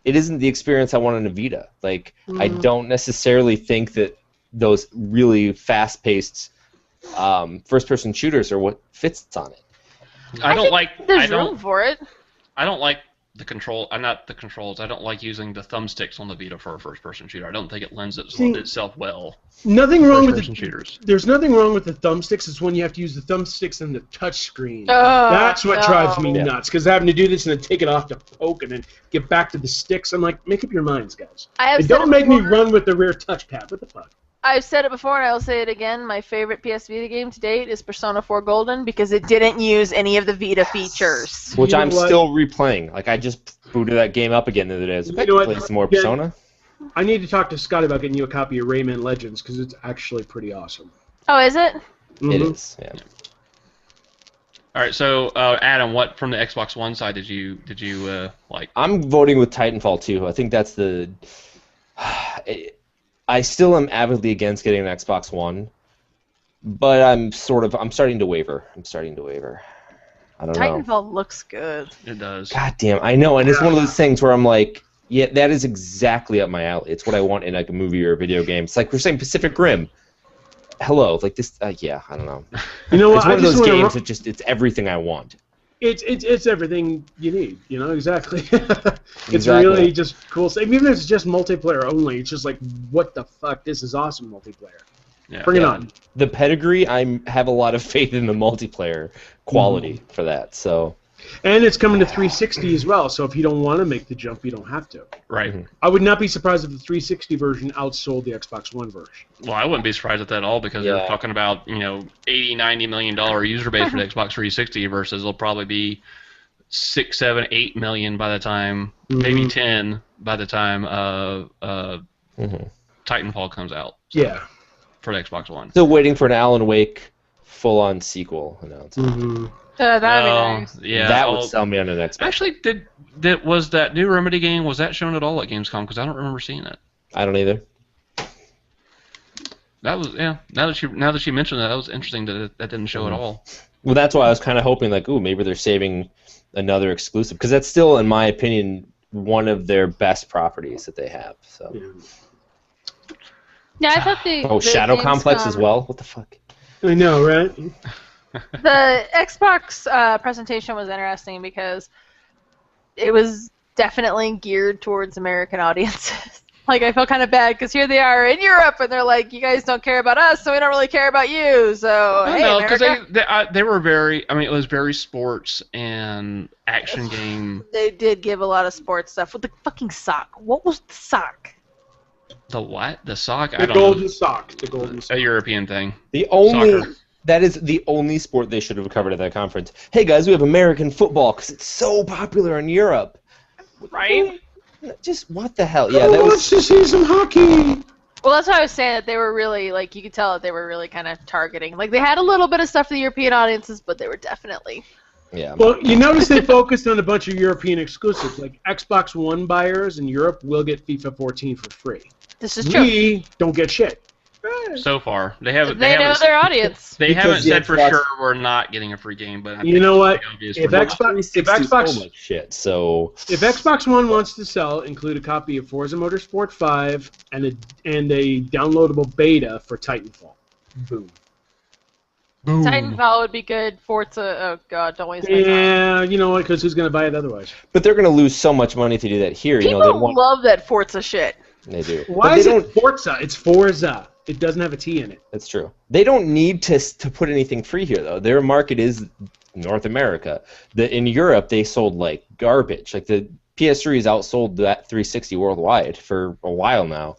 it isn't the experience I want on a Vita. Like, I don't necessarily think that those really fast-paced first-person shooters are what fits on it.
I don't
think
like.
There's room for it.
I don't like the control. Not the controls. I don't like using the thumbsticks on the Vita for a first-person shooter. I don't think it lends itself well.
Nothing wrong with
First-person
the
shooters.
There's nothing wrong with the thumbsticks. It's when you have to use the thumbsticks and the touch screen.
Oh,
That's what
no.
drives me
Yeah.
nuts. Because having to do this and then take it off to poke and then get back to the sticks, I'm like, make up your minds, guys.
I have
And
said
don't
it
make me
before.
run with the rear touchpad. What the fuck?
I've said it before and I'll say it again. My favorite PS Vita game to date is Persona 4 Golden because it didn't use any of the Vita features.
Which
You know
I'm
what?
still replaying. Like, I just booted that game up again the other day. I was like,
You know
I
what?
play some more
Yeah.
Persona.
I need to talk to Scott about getting you a copy of Rayman Legends because it's actually pretty awesome.
Oh, is it?
It
Mhm.
is, yeah.
All right, so Adam, what from the Xbox One side did you like?
I'm voting with Titanfall 2. I think that's the... I still am avidly against getting an Xbox One, but I'm starting to waver. I don't know.
Titanfall looks good.
It does.
God damn, I know, and it's one of those things where I'm like, yeah, that is exactly up my alley. It's what I want in like a movie or a video game. It's like we're saying Pacific Rim. Hello, like this. Yeah, I don't know.
You know what?
It's one
I
of
just
those
wanna
games that just—it's everything I want.
It's everything you need. You know exactly. It's
Exactly.
really just cool. Even if it's just multiplayer only, it's just like, what the fuck? This is awesome multiplayer.
Yeah.
Bring it
Yeah.
on.
The pedigree, I have a lot of faith in the multiplayer quality for that. So
And it's coming to 360 as well. So if you don't want to make the jump, you don't have to.
Right.
Mhm.
I would not be surprised if the 360 version outsold the Xbox One version.
Well, I wouldn't be surprised at that at all because they're
Yeah.
talking about 80, $90 million user base for the Xbox 360 versus it'll probably be 6, 7, 8 million by the time, maybe 10 by the time Titanfall comes out
Yeah.
for the Xbox One.
still waiting for an Alan Wake full-on sequel announcement.
Mm-hmm.
That'd be
No,
nice.
yeah,
that
I'll-
would sell me on an Xbox.
Actually, was that new Remedy game, was that shown at all at Gamescom? Because I don't remember seeing it.
I don't either.
That was, yeah. Now that she mentioned that was interesting that that didn't show at all.
Well, that's why I was kind of hoping, like, ooh, maybe they're saving another exclusive, because that's still, in my opinion, one of their best properties that they have. So.
Yeah, I thought the
Oh,
the
Shadow Complex as
Gamescom-
well. What the fuck?
I know, right?
The Xbox presentation was interesting because it was definitely geared towards American audiences. Like, I felt kind of bad because here they are in Europe and they're like, you guys don't care about us, so we don't really care about you. So, hey,
No, because
America.
they were very. I mean, it was very sports and action game.
They did give a lot of sports stuff with the fucking sock. What was the sock?
The what? The sock? I
The
don't
golden
know.
sock. The golden sock.
A European thing.
The only
Soccer.
that is the only sport they should have covered at that conference. Hey guys, we have American football because it's so popular in Europe.
Right?
Just what the hell? Yeah,
Who
that
wants
was.
to see some hockey?
Well, that's why I was saying that they were really, like, you could tell that they were really kind of targeting. Like, they had a little bit of stuff for the European audiences, but they were definitely.
Yeah.
Well, you notice they focused on a bunch of European exclusives. Like Xbox One buyers in Europe will get FIFA 14 for free.
This is true.
We don't get shit.
So far, they haven't.
They know
haven't,
their audience.
They
Because
haven't
the
said for
Xbox-
sure we're not getting a free game, but I
You
think
know
it's
what?
pretty obvious
If
we're not.
Xbox
so much shit. So
If Xbox One wants to sell, include a copy of Forza Motorsport 5 and a downloadable beta for Titanfall. Boom.
Boom.
Titanfall would be good. Forza, oh god, don't waste my time.
Yeah, you know what? Because who's going to buy it otherwise?
but they're gonna lose so much money to do that here.
People
They want.
love that Forza shit.
They do.
Why
But
is
they
it
don't.
Forza? It's Forza. It doesn't have a T in it.
That's true. They don't need to put anything free here though. Their market is North America. In Europe they sold like garbage. Like the PS3 has outsold that 360 worldwide for a while now.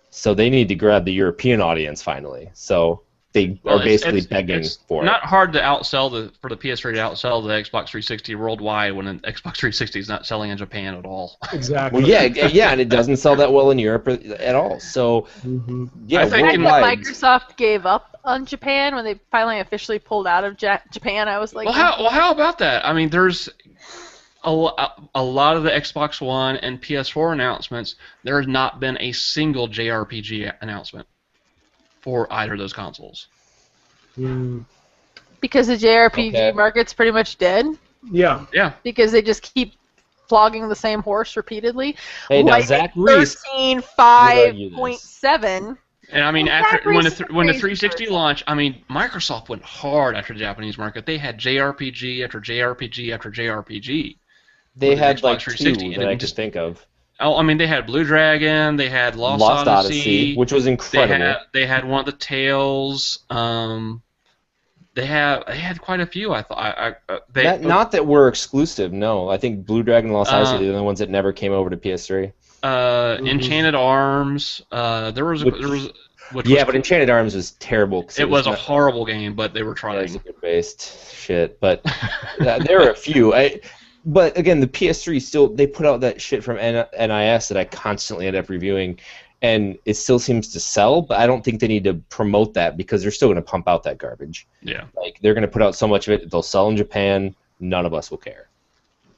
So they need to grab the European audience finally. So they
Well,
are basically begging
it's
for
not
it.
hard to outsell for the PS3 to outsell the Xbox 360 worldwide when an Xbox 360 is not selling in Japan at all.
Exactly.
Well, yeah, and it doesn't sell that well in Europe at all. So
Mhm.
yeah,
I think
I
in-
thought
worldwide.
Microsoft gave up on Japan when they finally officially pulled out of Japan. I was like,
Well, how about that? I mean, there's a lot of the Xbox One and PS4 announcements. There has not been a single JRPG announcement for either of those consoles.
Mm.
because the JRPG
Okay.
market's pretty much dead
Yeah.
Yeah.
because they just keep flogging the same horse repeatedly.
Hey, now
Like
Zach Reese.
13.5.7.
And I mean,
Well,
after
that
when
raises
the
the
360
price.
launched, I mean, Microsoft went hard after the Japanese market. They had JRPG after JRPG after JRPG.
They
with the
had
Xbox
like
360,
two
and
that
it
I could
just-
think of.
Oh, I mean, they had Blue Dragon. They had Lost Odyssey.
which was incredible.
They had one of the Tales. They had quite a few. I thought.
Not that we're exclusive, no. I think Blue Dragon and Lost Odyssey are the only ones that never came over to PS3.
Enchanted Arms. There was
Which
was,
but Enchanted Arms was terrible. 'Cause
it was a
not-
horrible game, but they were
Yeah, it's
trying.
a good based shit, but there were a few. But again, the PS3 still, they put out that shit from NIS that I constantly end up reviewing, and it still seems to sell, but I don't think they need to promote that because they're still going to pump out that garbage.
Yeah.
Like, they're going to put out so much of it, they'll sell in Japan, none of us will care.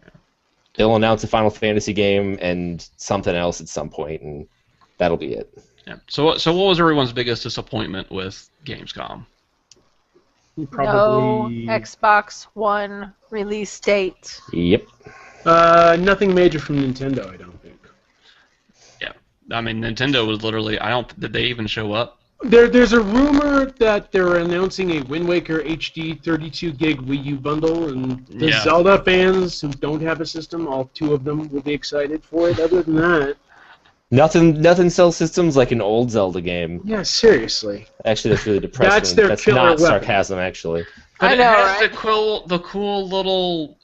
Yeah. They'll announce a Final Fantasy game and something else at some point, and that'll be it.
Yeah. So what was everyone's biggest disappointment with Gamescom?
Probably
No Xbox One release date.
Yep.
nothing major from Nintendo, I don't think.
Yeah. I mean, Nintendo was literally, did they even show up?
There's a rumor that they're announcing a Wind Waker HD 32 gig Wii U bundle, and the Zelda fans who don't have a system, all two of them, will be excited for it. Other than that,
nothing sells systems like an old Zelda game.
Yeah, seriously.
Actually, that's really depressing.
That's their
That's
killer
not
weapon.
sarcasm, actually.
But
I know,
it has
right?
the cool little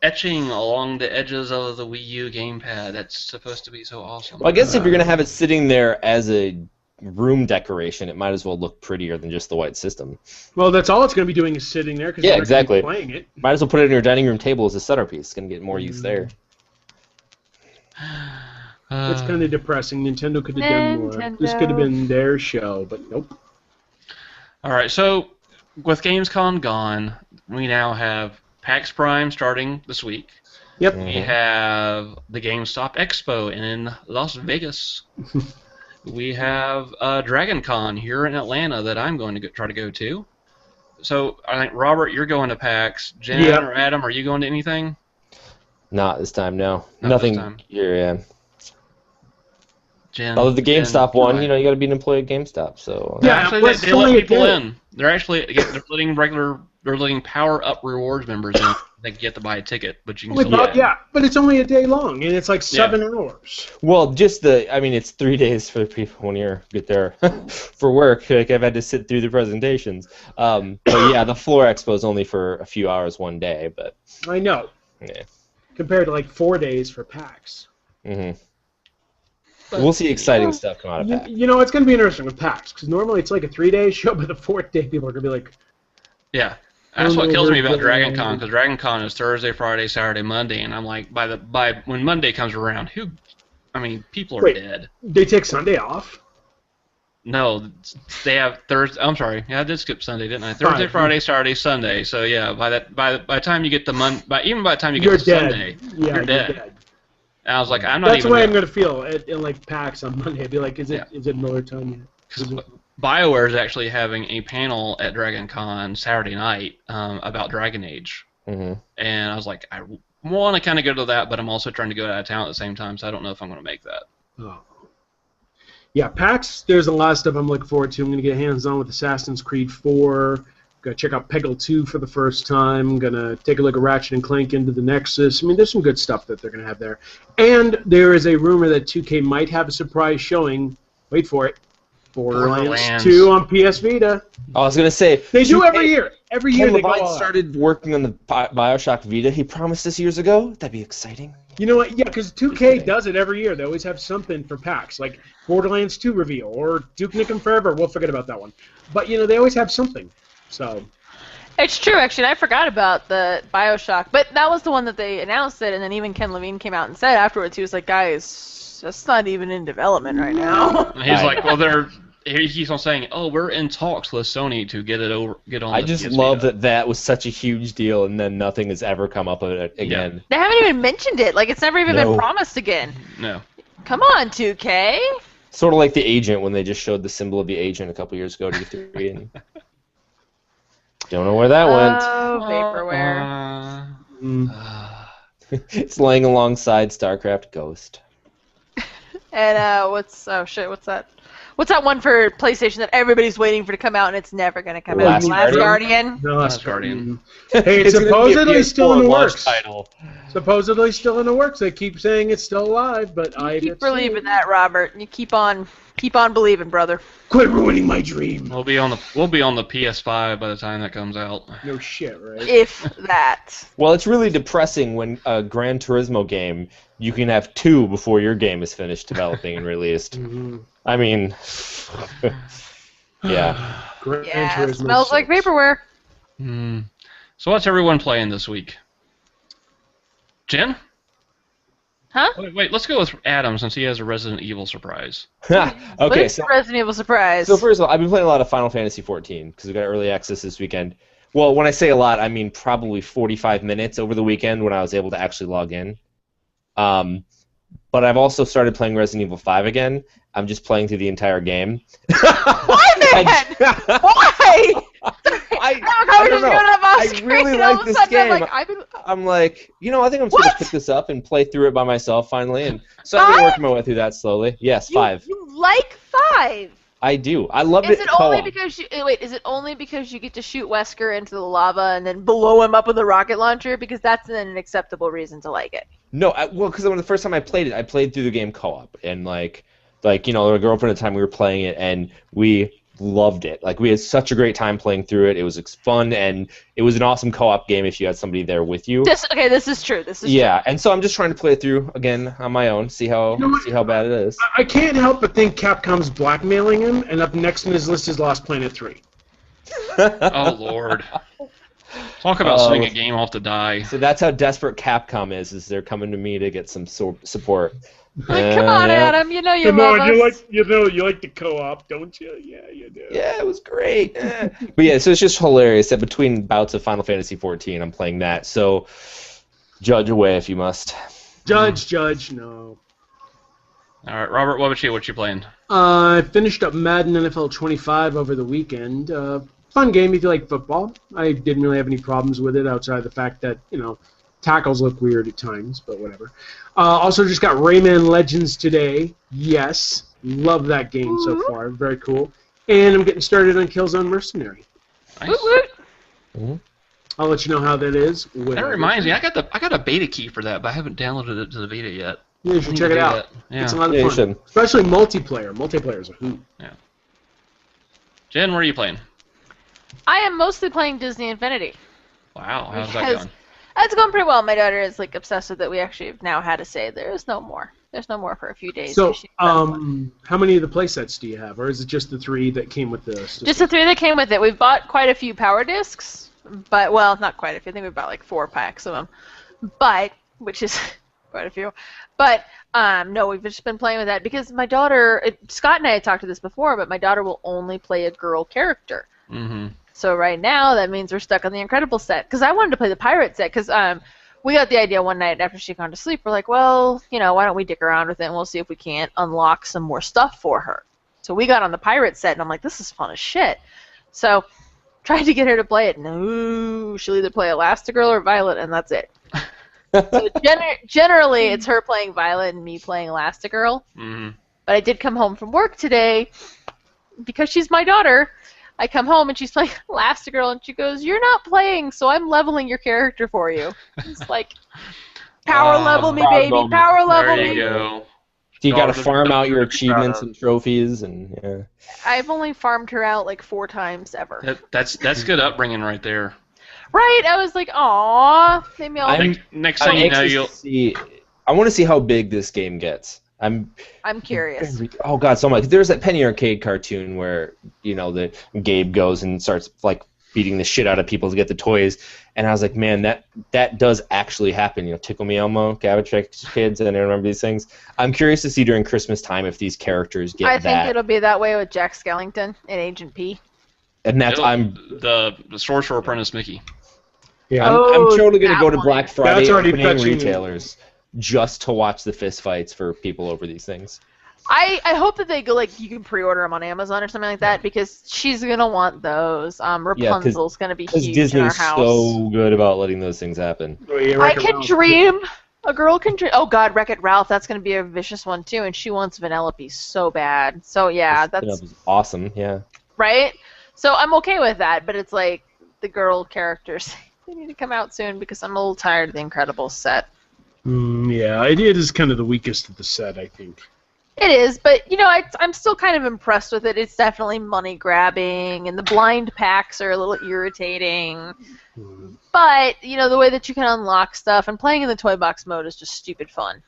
etching along the edges of the Wii U gamepad. That's supposed to be so awesome.
Well, I guess if you're gonna have it sitting there as a room decoration, it might as well look prettier than just the white system.
Well, that's all it's going to be doing is sitting there because
Yeah, exactly.
playing it.
Might as well put it on your dining room table as a centerpiece. It's gonna get more use there.
It's kind of depressing. Nintendo could have done more.
Nintendo.
This could have been their show, but nope.
All right, so with Gamescom gone, we now have PAX Prime starting this week.
Yep.
We have the GameStop Expo in Las Vegas. We have Dragon Con here in Atlanta that I'm going to try to go to. So I think, Robert, you're going to PAX. Jen or Adam, are you going to anything?
Not this time, no.
Not
Nothing
this time.
here, yeah.
Jen,
Although the GameStop
Jen,
one, you know, you got to be an employee at GameStop, so.
Yeah,
Actually,
well, it's
they let
only a
people
day.
in. They're letting power-up rewards members in. They get to buy a ticket, but you can still get in.
Yeah, but it's only a day long, and it's like 7 hours.
Well, it's 3 days for the people when you get there for work. Like, I've had to sit through the presentations. But yeah, the floor expo is only for a few hours one day, but.
I know.
Yeah.
Compared to like 4 days for PAX.
Mm-hmm.
But,
We'll see exciting stuff come out of PAX.
You know, it's going to be interesting with PAX, because normally it's like a 3-day show, but the 4th day people are going to be like,
Yeah. That's what kills me about Dragon Con, because Dragon Con is Thursday, Friday, Saturday, Monday, and I'm like, by when Monday comes around, people are dead.
They take Sunday off?
No, they have Thursday. I'm sorry, yeah, I did skip Sunday, didn't I? Thursday, Friday, Saturday, Sunday. So yeah, by the time you get to even by the time you get
You're
to
dead.
Sunday,
Yeah,
you're dead. And I was like, I'm not
That's
even.
the way I'm going to feel in like PAX on Monday. I'd be like, is it Miller time yet?
BioWare is actually having a panel at Dragon Con Saturday night about Dragon Age.
Mm-hmm.
And I was like, I want to kind of go to that, but I'm also trying to go out of town at the same time, so I don't know if I'm going to make that.
Oh. Yeah, PAX, there's a lot of stuff I'm looking forward to. I'm going to get hands-on with Assassin's Creed 4. Going to check out Peggle 2 for the first time. Going to take a look at Ratchet and Clank Into the Nexus. I mean, there's some good stuff that they're going to have there. And there is a rumor that 2K might have a surprise showing. Wait for it. Borderlands 2 on PS Vita.
I was going to say.
They do every year. Every year
Ken
they go
Levine
all out.
started working on the Bioshock Vita. He promised us years ago. That'd be exciting.
You know what? Yeah, because 2K does it every year. They always have something for PAX, like Borderlands 2 reveal or Duke Nukem Forever. We'll forget about that one. But, you know, they always have something. So.
It's true, actually. I forgot about the Bioshock, but that was the one that they announced it, and then even Ken Levine came out and said afterwards, he was like, guys, that's not even in development right now.
And he's like, well, he keeps on saying, oh, we're in talks with Sony to get on.
I just love that was such a huge deal, and then nothing has ever come up of it again.
They haven't even mentioned it. Like, it's never even been promised again.
No.
Come on, 2K.
Sort of like the Agent when they just showed the symbol of the Agent a couple years ago to E3. And don't know where that went.
Oh, vaporware.
It's laying alongside StarCraft Ghost.
And what's that? What's that one for PlayStation that everybody's waiting for to come out and it's never going to come out?
Last
Guardian?
The Last
Guardian.
Hey, it's supposedly still in the works.
Title.
Supposedly still in the works. They keep saying it's still alive, but I
keep believing that, Robert. You keep on believing, brother.
Quit ruining my dream.
We'll be on the PS5 by the time that comes out.
No shit, right?
If that.
Well, it's really depressing when a Gran Turismo game, you can have 2 before your game is finished developing and released.
Mm-hmm.
I mean, yeah.
Yeah, it smells like vaporware.
So what's everyone playing this week? Jen?
Huh?
Wait, let's go with Adam since he has a Resident Evil surprise.
Okay,
What's
so
the Resident Evil surprise?
So first of all, I've been playing a lot of Final Fantasy XIV because we got early access this weekend. Well, when I say a lot, I mean probably 45 minutes over the weekend when I was able to actually log in. But I've also started playing Resident Evil 5 again. I'm just playing through the entire game.
Why, man? Why?
I don't know. I really like this game.
Like,
I'm like, I think I'm just going to pick this up and play through it by myself finally. And so I've been working my way through that slowly. Yes, 5.
You like 5?
I do. I love it.
Is it only because Is it only because you get to shoot Wesker into the lava and then blow him up with a rocket launcher? Because that's an acceptable reason to like it.
No, because the first time I played it, I played through the game co-op, and my girlfriend at the time, we were playing it, and we loved it. Like, we had such a great time playing through it. It was fun, and it was an awesome co-op game if you had somebody there with you.
This is true.
Yeah, and so I'm just trying to play it through again on my own, see how bad it is.
I can't help but think Capcom's blackmailing him, and up next on his list is Lost Planet 3.
Oh, Lord. Talk about setting a game off to die.
So that's how desperate Capcom is they're coming to me to get some support.
Come on, Adam. You love us.
You like the co-op, don't you? Yeah, you do.
Yeah, it was great. But yeah, so it's just hilarious that between bouts of Final Fantasy XIV, I'm playing that. So judge away if you must.
Judge, no.
All right, Robert, what you playing?
I finished up Madden NFL 25 over the weekend. Fun game if you like football. I didn't really have any problems with it outside of the fact that, tackles look weird at times, but whatever. Also just got Rayman Legends today. Yes. Love that game so far. Very cool. And I'm getting started on Killzone Mercenary.
Nice.
Mm-hmm.
I'll let you know how that is.
That reminds me, I got a beta key for that, but I haven't downloaded it to the beta yet.
Yeah, you should check it out.
Yeah.
It's a lot of fun. Especially multiplayer. Multiplayer is a hoot.
Yeah. Jen, where are you playing?
I am mostly playing Disney Infinity.
Wow, how's that going?
It's going pretty well. My daughter is obsessed with it. We actually have now had to say there's no more. There's no more for a few days.
So, how many of the playsets do you have, or is it just the 3 that came with the system?
Just the 3 that came with it. We've bought quite a few power discs, but not quite a few. I think we bought 4 packs of them, which is quite a few. But no, we've just been playing with that because my daughter. Scott and I had talked to this before, but my daughter will only play a girl character.
Mm-hmm.
So right now, that means we're stuck on the Incredible set. Because I wanted to play the Pirate set. Because we got the idea one night after she'd gone to sleep. We're like, well, why don't we dick around with it and we'll see if we can't unlock some more stuff for her. So we got on the Pirate set, and I'm like, this is fun as shit. So tried to get her to play it. No, she'll either play Elastigirl or Violet, and that's it. So generally, it's her playing Violet and me playing Elastigirl.
Mm-hmm.
But I did come home from work today because she's my daughter. I come home and she's playing Elastigirl and she goes, "You're not playing, so I'm leveling your character for you." It's like, power level me, baby, power level me.
There you go.
So you got to farm out your achievements and trophies, and yeah.
I've only farmed her out 4 times ever.
That's good upbringing right there.
Right? I was like, "Aw, maybe I'll."
Next thing you know, you'll
see. I want to see how big this game gets. I'm
curious.
Oh God, so much. There's that Penny Arcade cartoon where the Gabe goes and starts beating the shit out of people to get the toys, and I was like, man, that does actually happen. Tickle Me Elmo, Cabbage Patch Kids, and I remember these things. I'm curious to see during Christmas time if these characters get
I think it'll be that way with Jack Skellington and Agent P.
And that's
the Sorcerer Apprentice Mickey.
Yeah,
I'm totally gonna go to Black Friday opening
fetching
retailers just to watch the fist fights for people over these things.
I hope that they go you can pre-order them on Amazon or something like that because she's gonna want those. Rapunzel's gonna be huge
Disney's
in our house.
so good about letting those things happen.
I can dream. A girl can dream. Oh God, Wreck-It Ralph. That's gonna be a vicious one too, and she wants Vanellope so bad. So yeah, that's
awesome. Yeah.
Right. So I'm okay with that, but it's the girl characters. They need to come out soon because I'm a little tired of the Incredibles set.
Yeah, it is kind of the weakest of the set, I think.
It is, but I'm still kind of impressed with it. It's definitely money grabbing, and the blind packs are a little irritating. But the way that you can unlock stuff and playing in the toy box mode is just stupid fun.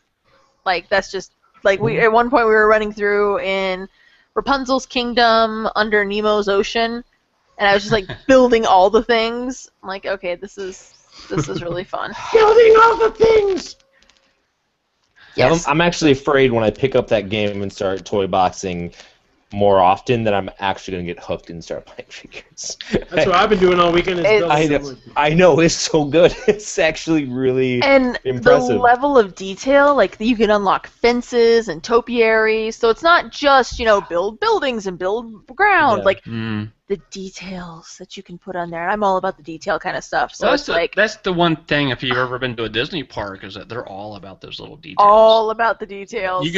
That's just we at one point we were running through in Rapunzel's kingdom under Nemo's ocean, and I was just building all the things. I'm like, okay, this is This is really fun.
Building all the things!
Yes.
I'm actually afraid when I pick up that game and start toy boxing more often that I'm actually going to get hooked and start playing figures.
That's what I've been doing all weekend.
I know, it's so good. It's actually really impressive.
The level of detail, like you can unlock fences and topiaries, so it's not just, build buildings and build ground.
Yeah.
The details that you can put on there. I'm all about the detail kind of stuff. So
well, that's the one thing, if you've ever been to a Disney park, is that they're all about those little details.
All about the details.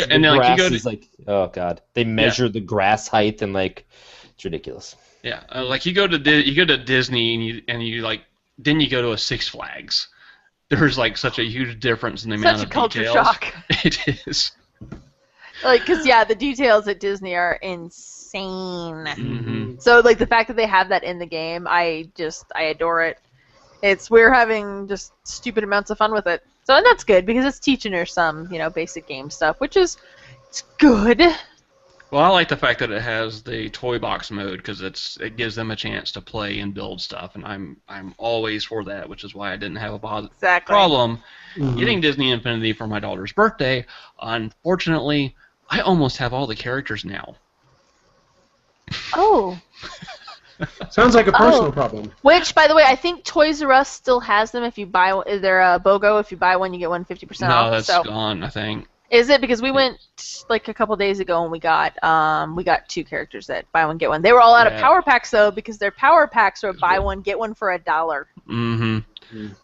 Oh god, they measure the grass height and it's ridiculous.
Yeah, like you go to Disney and you then you go to a Six Flags. There's such a huge difference in the amount of details.
Such a culture shock.
It is.
Because the details at Disney are insane.
Mm-hmm.
So the fact that they have that in the game, I adore it. We're having just stupid amounts of fun with it. So that's good because it's teaching her some basic game stuff, which is good.
Well, I like the fact that it has the toy box mode because it gives them a chance to play and build stuff, and I'm always for that, which is why I didn't have a problem getting Disney Infinity for my daughter's birthday. Unfortunately, I almost have all the characters now.
Oh.
Sounds like a personal problem.
Which, by the way, I think Toys R Us still has them. If you buy one, is there a BOGO? If you buy one, you get one 50% off.
No, that's gone, I think.
Is it? Because we went a couple days ago and we got 2 characters that buy one get one. They were all out of power packs though, because their power packs are buy one get one for $1.
Mm-hmm.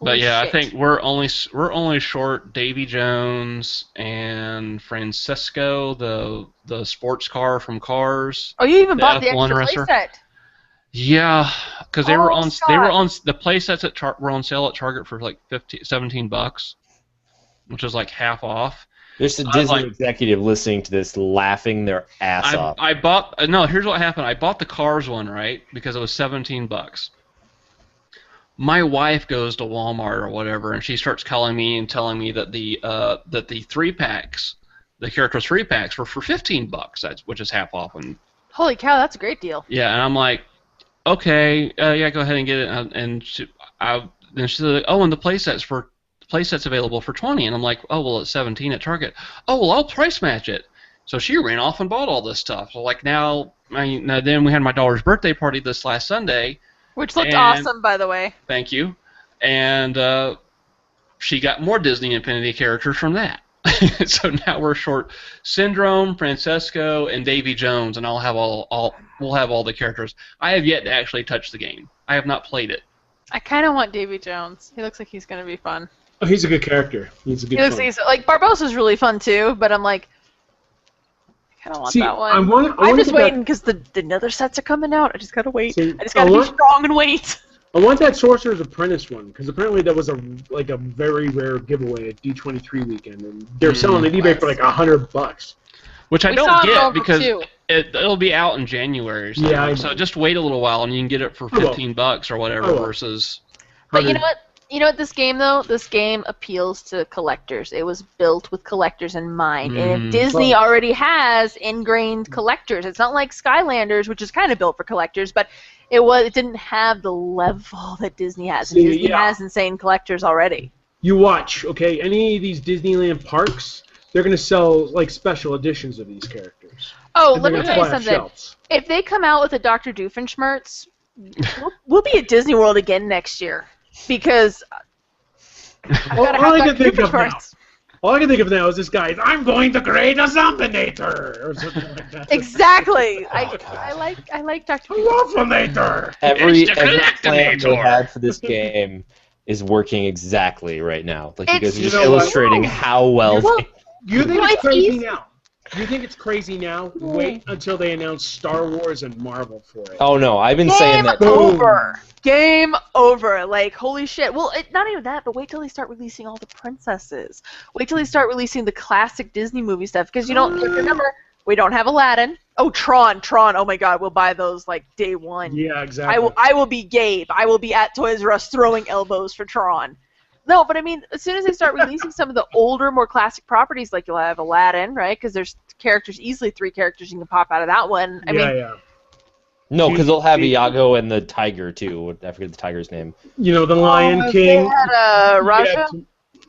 But yeah, shit. I think we're only short Davy Jones and Francesco, the sports car from Cars.
Oh, you even bought the
F1
extra playset.
Yeah, because they were on the playsets were on sale at Target for $17, which is half off.
There's a Disney executive listening to this laughing their ass off.
Here's what happened. I bought the Cars one, right, because it was $17. My wife goes to Walmart or whatever, and she starts calling me and telling me that the 3-packs, the character 3-packs, were for $15, which is half off. And
holy cow, that's a great deal.
Yeah, and I'm like, okay, yeah, go ahead and get it. And then she said, oh, and the playset's available for $20, and I'm like, oh, well, it's $17 at Target. Oh, well, I'll price match it. So she ran off and bought all this stuff. So now then we had my daughter's birthday party this last Sunday.
Which looked awesome, by the way.
Thank you. And she got more Disney Infinity characters from that. So now we're short Syndrome, Francesco, and Davy Jones, and we'll have all the characters. I have yet to actually touch the game. I have not played it.
I kind of want Davy Jones. He looks like he's going to be fun.
Oh, he's a good character. He's a good.
Barbossa's really fun too, but I'm like, I kind of want that one. I'm just waiting because the other sets are coming out. I just gotta wait. I just gotta be strong and wait.
I want that Sorcerer's Apprentice one because apparently that was a very rare giveaway at D23 weekend, and they're selling it on eBay for $100.
Which I don't get because it'll be out in January. So just wait a little while and you can get it for $15 or whatever versus.
But you know what? You know what, this game, though? This game appeals to collectors. It was built with collectors in mind. And if Disney already has ingrained collectors, it's not like Skylanders, which is kind of built for collectors, but it didn't have the level that Disney has. And Disney has insane collectors already.
You watch, okay? Any of these Disneyland parks, they're going to sell, special editions of these characters.
Oh, let me tell you something. If they come out with a Dr. Doofenshmirtz, we'll be at Disney World again next year. Because
all I can think of now is this guy. I'm going to create a Zombinator or something like that.
Exactly. I like Dr.
Zombinator.
Every plan they had for this game is working exactly right now. You guys are just illustrating how well.
You think it's crazy now? You think it's crazy now? Wait until they announce Star Wars and Marvel for it.
Oh no, I've been saying that.
Game over. Holy shit. Well, not even that, but wait till they start releasing all the princesses. Wait till they start releasing the classic Disney movie stuff. Because remember, we don't have Aladdin. Oh, Tron. Oh my god, we'll buy those day one.
Yeah, exactly.
I will be Gabe. I will be at Toys R Us throwing elbows for Tron. No, but I mean, as soon as they start releasing some of the older, more classic properties, you'll have Aladdin, right? Because there's easily 3 characters you can pop out of that one. I mean,
No, because they'll have Iago and the tiger too. I forget the tiger's name.
You know, the Lion
They
King.
had Raja.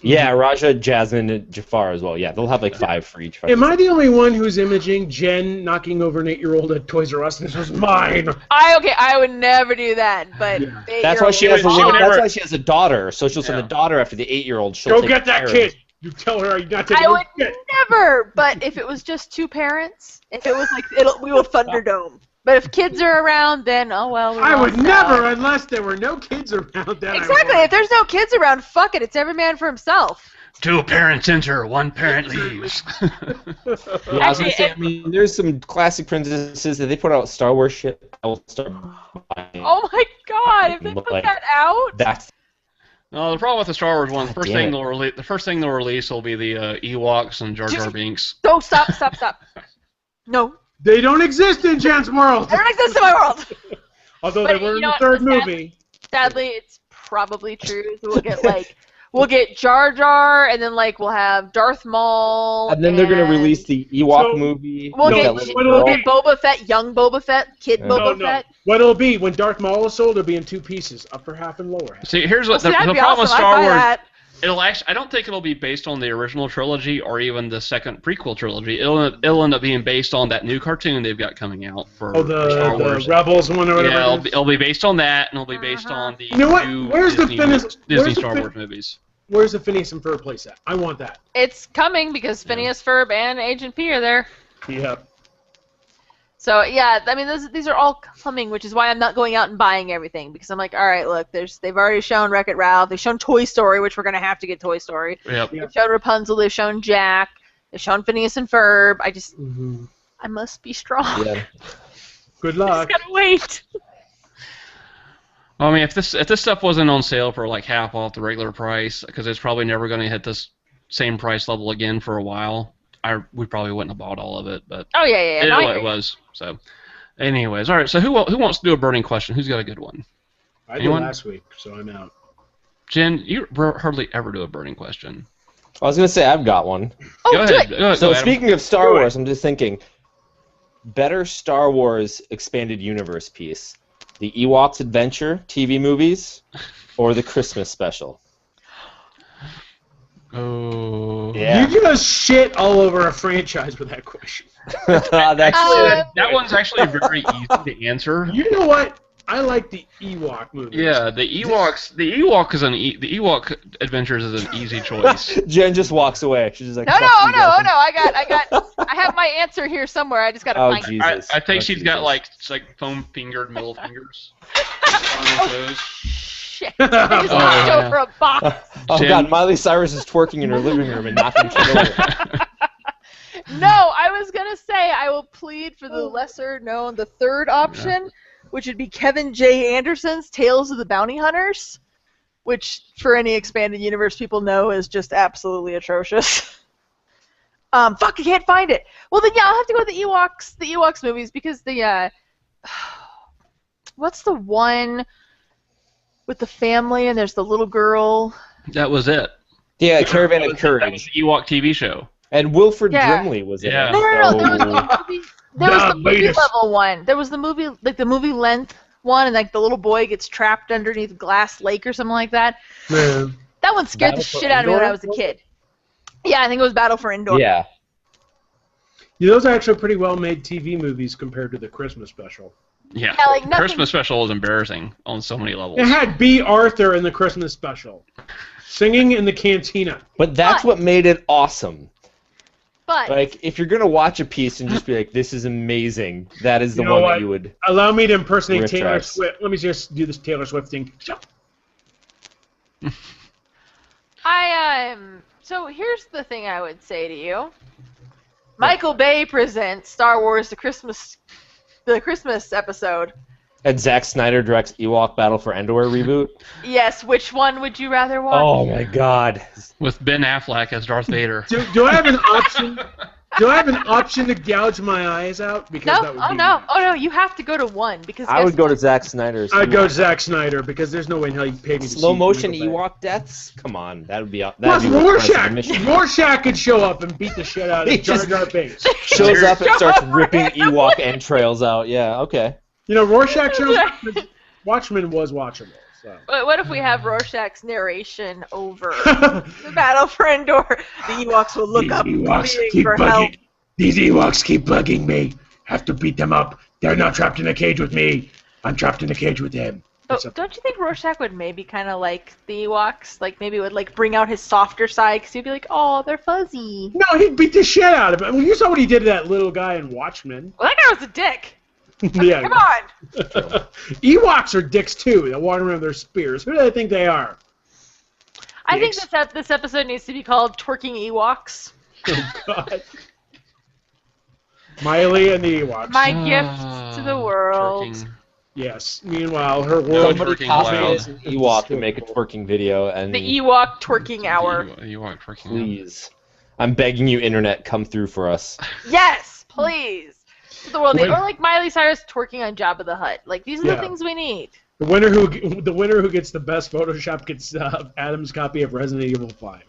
Yeah, Raja, Jasmine, and Jafar as well. Yeah, they'll have like 5 for each.
Am I the only one who's imaging Jen knocking over an 8-year-old at Toys R Us? This was mine.
I would never do that, but
That's why she has a
would
that's
never-
why she has a daughter. So she'll send the daughter after the 8-year-old. She'll
Go
take
get that
care of
kid.
it.
You tell her you're not taking
I would
shit.
never. But if it was just 2 parents, if it was like we will Thunderdome. But if kids are around, then oh well. We
I would
lost
never,
out.
unless there were no kids around. Then
Exactly. If there's no kids around, fuck it. It's every man for himself.
2 parents enter, 1 parent leaves.
Yeah, I was gonna
Actually,
say. I mean, there's some classic princesses that they put out Star Wars shit. I will start buying.
Oh my god! If they put
Like,
that out.
That's
No, the problem with the Star Wars one, the
God
first
damn
thing they'll release will be the Ewoks and Jar Jar Binks.
No, stop. No,
They don't exist in Jen's world.
they don't exist in my world.
Although
But
they were
you
in
know
the
what,
third movie.
Sadly, it's probably true. So we'll get Jar Jar, and then we'll have Darth Maul.
and then they're gonna release the Ewok
So-
movie.
We'll
with
No,
that
get
little
what
girl.
will
we'll get Boba Fett, young Boba Fett, kid
Yeah.
Boba
No.
Fett.
What it'll be when Darth Maul is sold, it'll be in 2 pieces, upper half and lower half.
See, here's what
See,
the
that'd be
problem with
awesome.
Star
I'd buy
Wars.
that.
It'll actually. I don't think it'll be based on the original trilogy or even the second prequel trilogy. It'll end up being based on that new cartoon they've got coming out for
Oh,
for Star
the
Wars.
Rebels one or whatever.
Yeah,
it is.
it'll be based on that, and it'll be based on the
You know what?
new
Where's the
Disney,
Phineas-
Disney
where's the
Star
Fin-
Wars movies.
Where's the Phineas and Ferb place at? I want that.
It's coming because Phineas Ferb and Agent P are there.
Yep.
So yeah, I mean these are all coming, which is why I'm not going out and buying everything because I'm like, all right, look, they've already shown Wreck-It Ralph, they've shown Toy Story, which we're gonna have to get Toy Story.
Yep.
Yeah.
They've shown Rapunzel, they've shown Jack, they've shown Phineas and Ferb.
Mm-hmm.
I must be strong.
Yeah.
Good
I
luck.
just gotta wait.
Well, I mean, if this stuff wasn't on sale for like half off the regular price, because it's probably never going to hit this same price level again for a while, we probably wouldn't have bought all of it. But
Oh yeah.
it,
No, I hear
it
you.
was. So, anyways, all right. So who wants to do a burning question? Who's got a good one?
I did
Anyone?
last week, so I'm out.
Jen, you hardly ever do a burning question.
I was gonna say I've got one.
Oh,
Go
do
ahead.
it.
Go ahead,
So
Adam.
speaking of Star
Do it.
Wars, I'm just thinking, better Star Wars expanded universe piece, the Ewoks Adventure TV movies, or the Christmas special?
Oh.
Yeah.
You just shit all over a franchise with that question.
That's
That one's actually very easy to answer.
You know what? I like the Ewok movies.
Yeah, the Ewok the Ewok Adventures is an easy choice.
Jen just walks away. She's just like,
No,
"Fuck
oh
you,
no,
Justin."
I have my answer here somewhere. I just gotta
Oh,
find it.
Jesus.
I think
Oh,
she's got
Jesus.
like it's like foam fingered middle fingers. On those.
Shit. I just
Oh,
knocked
yeah.
over a box.
Oh
Jen-
God, Miley Cyrus is twerking in her living room and knocking shit over.
No, I was gonna say I will plead for the lesser known, the third option, which would be Kevin J. Anderson's Tales of the Bounty Hunters, which for any expanded universe people know is just absolutely atrocious. Fuck, I can't find it. Well then, yeah, I'll have to go with the Ewoks movies because the what's the one with the family and there's the little girl.
That was it.
Yeah, Caravan
That
of
was
Courage.
the Ewok TV show.
And Wilford
Yeah.
Brimley was in
Yeah.
it.
No, there was
so-
the movie. There was the movie
latest.
level one. There was the movie, like the movie length one, and like the little boy gets trapped underneath Glass Lake or something like that.
Man.
That one scared
Battle
the
for
shit out of me when
Endor?
I was a kid. Yeah, I think it was Battle for Endor.
Yeah.
Yeah, those are actually pretty well made TV movies compared to the Christmas special.
Yeah.
Yeah, like nothing-
Christmas special is embarrassing on so many levels.
It had B. Arthur in the Christmas special, singing in the cantina.
But that's what made it awesome.
But
Like, if you're gonna watch a piece and just be like, "This is amazing," that is the
You know
one
what?
that you would.
Allow me to impersonate
Riff
Taylor
tracks.
Swift. Let me just do this Taylor Swift thing.
So here's the thing I would say to you. Michael Bay presents Star Wars the Christmas episode.
And Zack Snyder directs Ewok Battle for Endor reboot.
Yes, which one would you rather watch?
Oh my God.
With Ben Affleck as Darth Vader.
Do I have an option? Do I have an option to gouge my eyes out? Because that
No,
would be
oh no, you have to go to one because
I would go to Zack Snyder's.
I'd go
Ewok.
Zack Snyder because there's no way in hell you pay me to
Slow
see
motion
Michael Bay.
Ewok deaths? Come on, that would be.
Plus,
That'd be worth the price of
Rorschach.
admission.
Rorschach could show up and beat the shit out
He
of Jar
just-
Jar Binks.
Shows up and
Show
starts
up for
ripping
him.
Ewok entrails out. Yeah, okay.
You know, Rorschach shows. Watchmen was watchable. So.
But what if we have Rorschach's narration over the battle for Endor? The Ewoks will look up pleading for help.
These Ewoks keep bugging me. Have to beat them up. They're not trapped in a cage with me. I'm trapped in a cage with them.
Oh, don't you think Rorschach would maybe kind of like the Ewoks? Like maybe would like bring out his softer side because he'd be like, "Oh, they're fuzzy."
No, he'd beat the shit out of him. I mean, you saw what he did to that little guy in Watchmen.
Well, that guy was a dick.
Yeah.
Come on.
Ewoks are dicks too. They walk around with their spears. Who do they think they are?
I think this episode needs to be called "Twerking Ewoks."
Oh God. Miley and the Ewoks.
My gift to the world.
Twerking.
Yes. Meanwhile, her world.
Somebody copy an Ewok to make a twerking video and
The Ewok twerking hour.
Ewok twerking.
please, I'm begging you, internet, come through for us.
Yes, please. To the world,
Wait.
or like Miley Cyrus twerking on Jabba the Hutt. Like these are the things we need.
The winner who gets the best Photoshop gets Adam's copy of Resident Evil 5.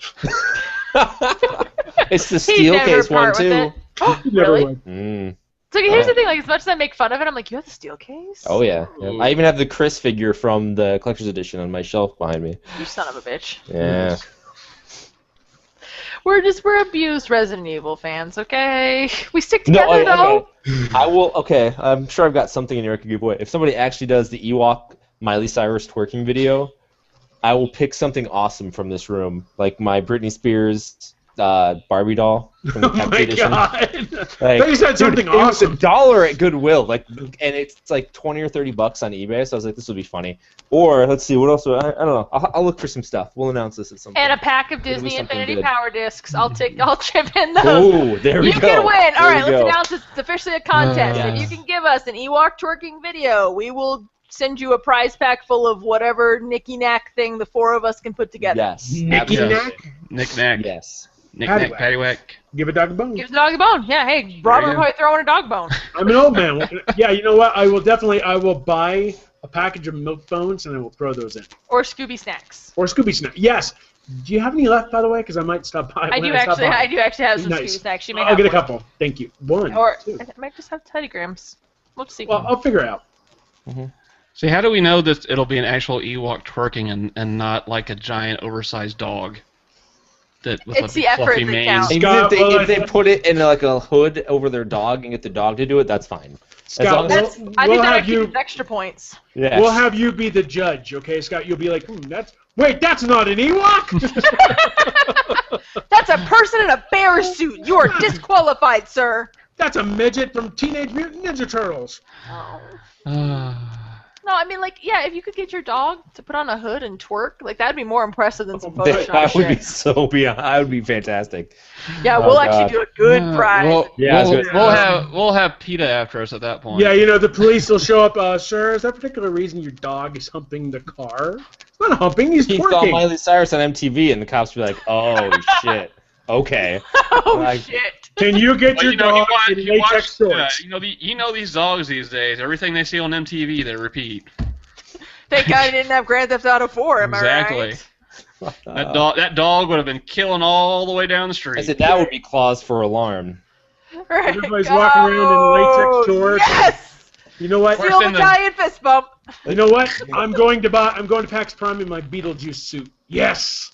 It's the
He'd
steel
never
case one
part with
too.
it. Really?
Mm.
So here's the thing, like as much as I make fun of it, I'm like, you have the steel case?
Oh yeah. I even have the Chris figure from the collector's edition on my shelf behind me.
You son of a bitch.
Yeah.
We're abused Resident Evil fans, okay? We stick together though.
Okay. I will. Okay, I'm sure I've got something in here I could give away. If somebody actually does the Ewok Miley Cyrus twerking video, I will pick something awesome from this room, like my Britney Spears Barbie doll from the
Oh my
Capri edition.
God!
Like,
They said something
dude,
awesome.
It was $1 at Goodwill, like, and it's like $20 or $30 on eBay. So I was like, this will be funny. Or let's see, what else? I don't know. I'll look for some stuff. We'll announce this at some point.
And a pack of
It'll be
Disney
something
Infinity
good.
Power Discs. I'll chip in those.
Oh, there we
You
go.
can win.
There
All right,
we
let's
go.
announce it's officially a contest.
Yes.
If you can give us an Ewok twerking video, we will send you a prize pack full of whatever nicky-knack thing the four of us can put together.
Yes.
Nicky
absolutely.
Knack?
Knick-knack.
Yes.
Knick-knack,
Paddywhack.
paddywhack.
Give a dog a bone.
Give the dog a bone. Yeah, hey, Robert
you go.
Hoyt throwing a dog bone.
I'm an old man. Yeah, you know what? I will buy a package of milk bones and I will throw those in.
Or Scooby Snacks.
Or Scooby Snack. Yes. Do you have any left, by the way? Because I might stop by.
I do actually have some
Nice.
Scooby Snacks. You may
I'll
have
get a
one.
couple. Thank you. One.
Or
Two.
I might just have Teddy Grahams. We'll see.
Well, I'll figure it out.
See, how do we know that it'll be an actual Ewok twerking and not like a giant oversized dog? That with
It's
a
the
big
effort
fluffy
that
mane.
counts.
Even
Scott,
if they put it in like a hood over their dog and get the dog to do it, that's fine.
Scott,
I think
we'll
that
have
actually
you.
gives extra points.
Yeah.
We'll have you be the judge, okay, Scott? You'll be like, that's not an Ewok.
That's a person in a bear suit. You are disqualified, sir.
That's a midget from Teenage Mutant Ninja Turtles.
No, I mean, like, yeah, if you could get your dog to put on a hood and twerk, like, that'd be more impressive than some Photoshop
I would be
shit.
so beyond. I would be fantastic.
Yeah,
Oh,
we'll
God.
actually do a good prize.
We'll have PETA after us at that point.
Yeah, you know, the police will show up. Sir, is that particular reason your dog is humping the car? It's not humping, he's
He saw
twerking.
Miley Cyrus on MTV, and the cops would be like, "Oh shit, okay."
Oh,
Like-
shit.
Can you get
Well,
your
you know,
dog
you
in
watch,
latex shorts?
you know these dogs these days. Everything they see on MTV, they repeat.
Thank God I didn't have Grand Theft Auto 4, am I
Exactly.
right?
That dog would have been killing all the way down the street.
I said that would be cause for alarm.
Right.
Everybody's walking around in latex shorts.
Yes!
You know what?
First
Feel the
in the-
giant fist bump.
You know what? I'm going to PAX Prime in my Beetlejuice suit. Yes.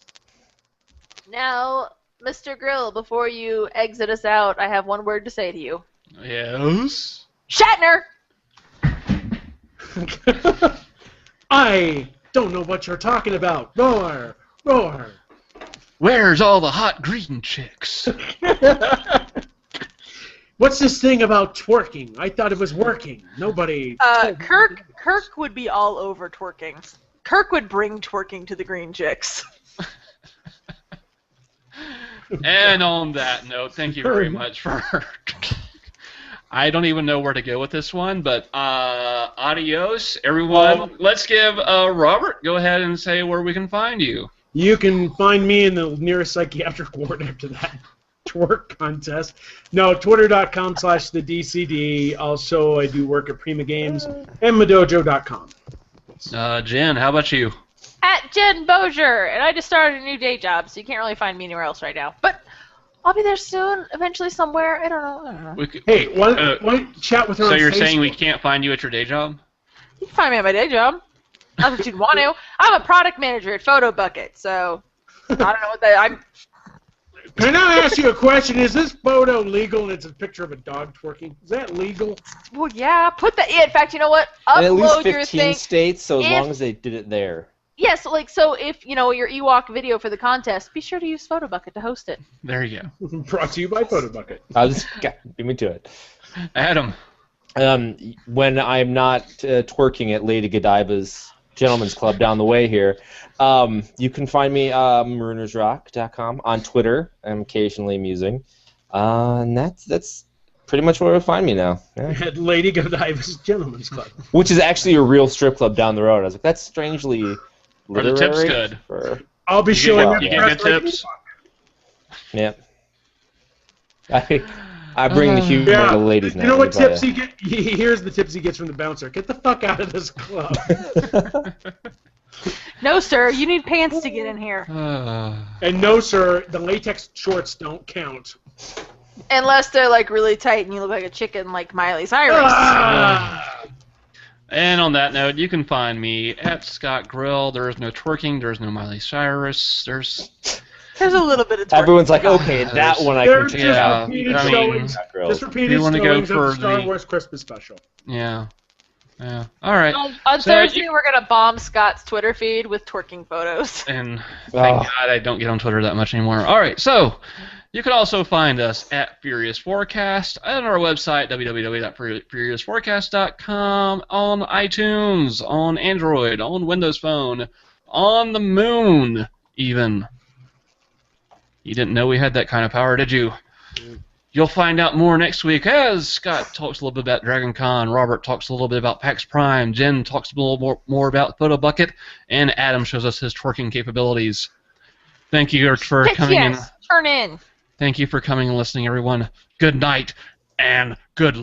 Now, Mr. Grill, before you exit us out, I have one word to say to you.
Yes.
Shatner!
I don't know what you're talking about. Roar, roar.
Where's all the hot green chicks?
What's this thing about twerking? I thought it was working. Nobody.
Kirk would be all over twerking. Kirk would bring twerking to the Green Chicks.
And on that note, thank you very much for. I don't even know where to go with this one, but adios, everyone. Let's give Robert. Go ahead and say where we can find you.
You can find me in the nearest psychiatric ward after that twerk contest. No, twitter.com/thedcd. Also, I do work at Prima Games and Madojo.com.
Jen, how about you?
At Jen Bozier, and I just started a new day job, so you can't really find me anywhere else right now. But I'll be there soon, eventually somewhere. I don't know.
Hey, why chat with her
So
on
you're
Facebook?
saying we can't find you at your day job?
You can find me at my day job. Not that you'd want to. I'm a product manager at PhotoBucket, so I don't know what that. I'm.
Can I ask you a question? Is this photo legal and it's a picture of a dog twerking? Is that legal?
Well, yeah. Put that. In fact, you know what?
In at least
Upload
15
your thing.
states, so as
If-
long as they did it there.
Yes, so if your Ewok video for the contest, be sure to use PhotoBucket to host it.
There you go.
Brought to you by PhotoBucket.
I'll just beat me to it.
Adam.
When I'm not twerking at Lady Godiva's Gentlemen's Club down the way here, you can find me marinersrock.com on Twitter. I'm occasionally musing, and that's pretty much where you'll find me now. Yeah.
At Lady Godiva's Gentlemen's Club.
Which is actually a real strip club down the road. I was like, that's strangely
Are the tips
literary
good?
for-
I'll be
You
showing
get-
up
you
the
get
best
good tips?
Yeah. I bring the humor
Yeah.
to the ladies now.
You know what
let me
tips he get? Here's the tips he gets from the bouncer. Get the fuck out of this club.
tell you.
No, sir. You need pants to get in here.
And no, sir, the latex shorts don't count.
Unless they're like really tight and you look like a chicken like Miley Cyrus.
And on that note, you can find me at Scott Grill. There is no twerking. There is no Miley Cyrus. There's
There's a little bit of twerking.
Everyone's like, okay, that one I
They're
can
just
check out.
Yeah,
repeated
I mean-
showings. Just repeated
You wanna go
showings of
for
the Star
the-
Wars Christmas special.
yeah. All right.
On
So
Thursday, we're gonna bomb Scott's Twitter feed with twerking photos.
And thank
Oh.
God I don't get on Twitter that much anymore. All right, so you can also find us at Furious Forecast on our website, www.furiousforecast.com, on iTunes, on Android, on Windows Phone, on the moon, even. You didn't know we had that kind of power, did you? You'll find out more next week as Scott talks a little bit about Dragon Con, Robert talks a little bit about PAX Prime, Jen talks a little more about PhotoBucket, and Adam shows us his twerking capabilities. Thank you for
Heck
coming in.
yes, turn in.
Thank you for coming and listening, everyone. Good night and good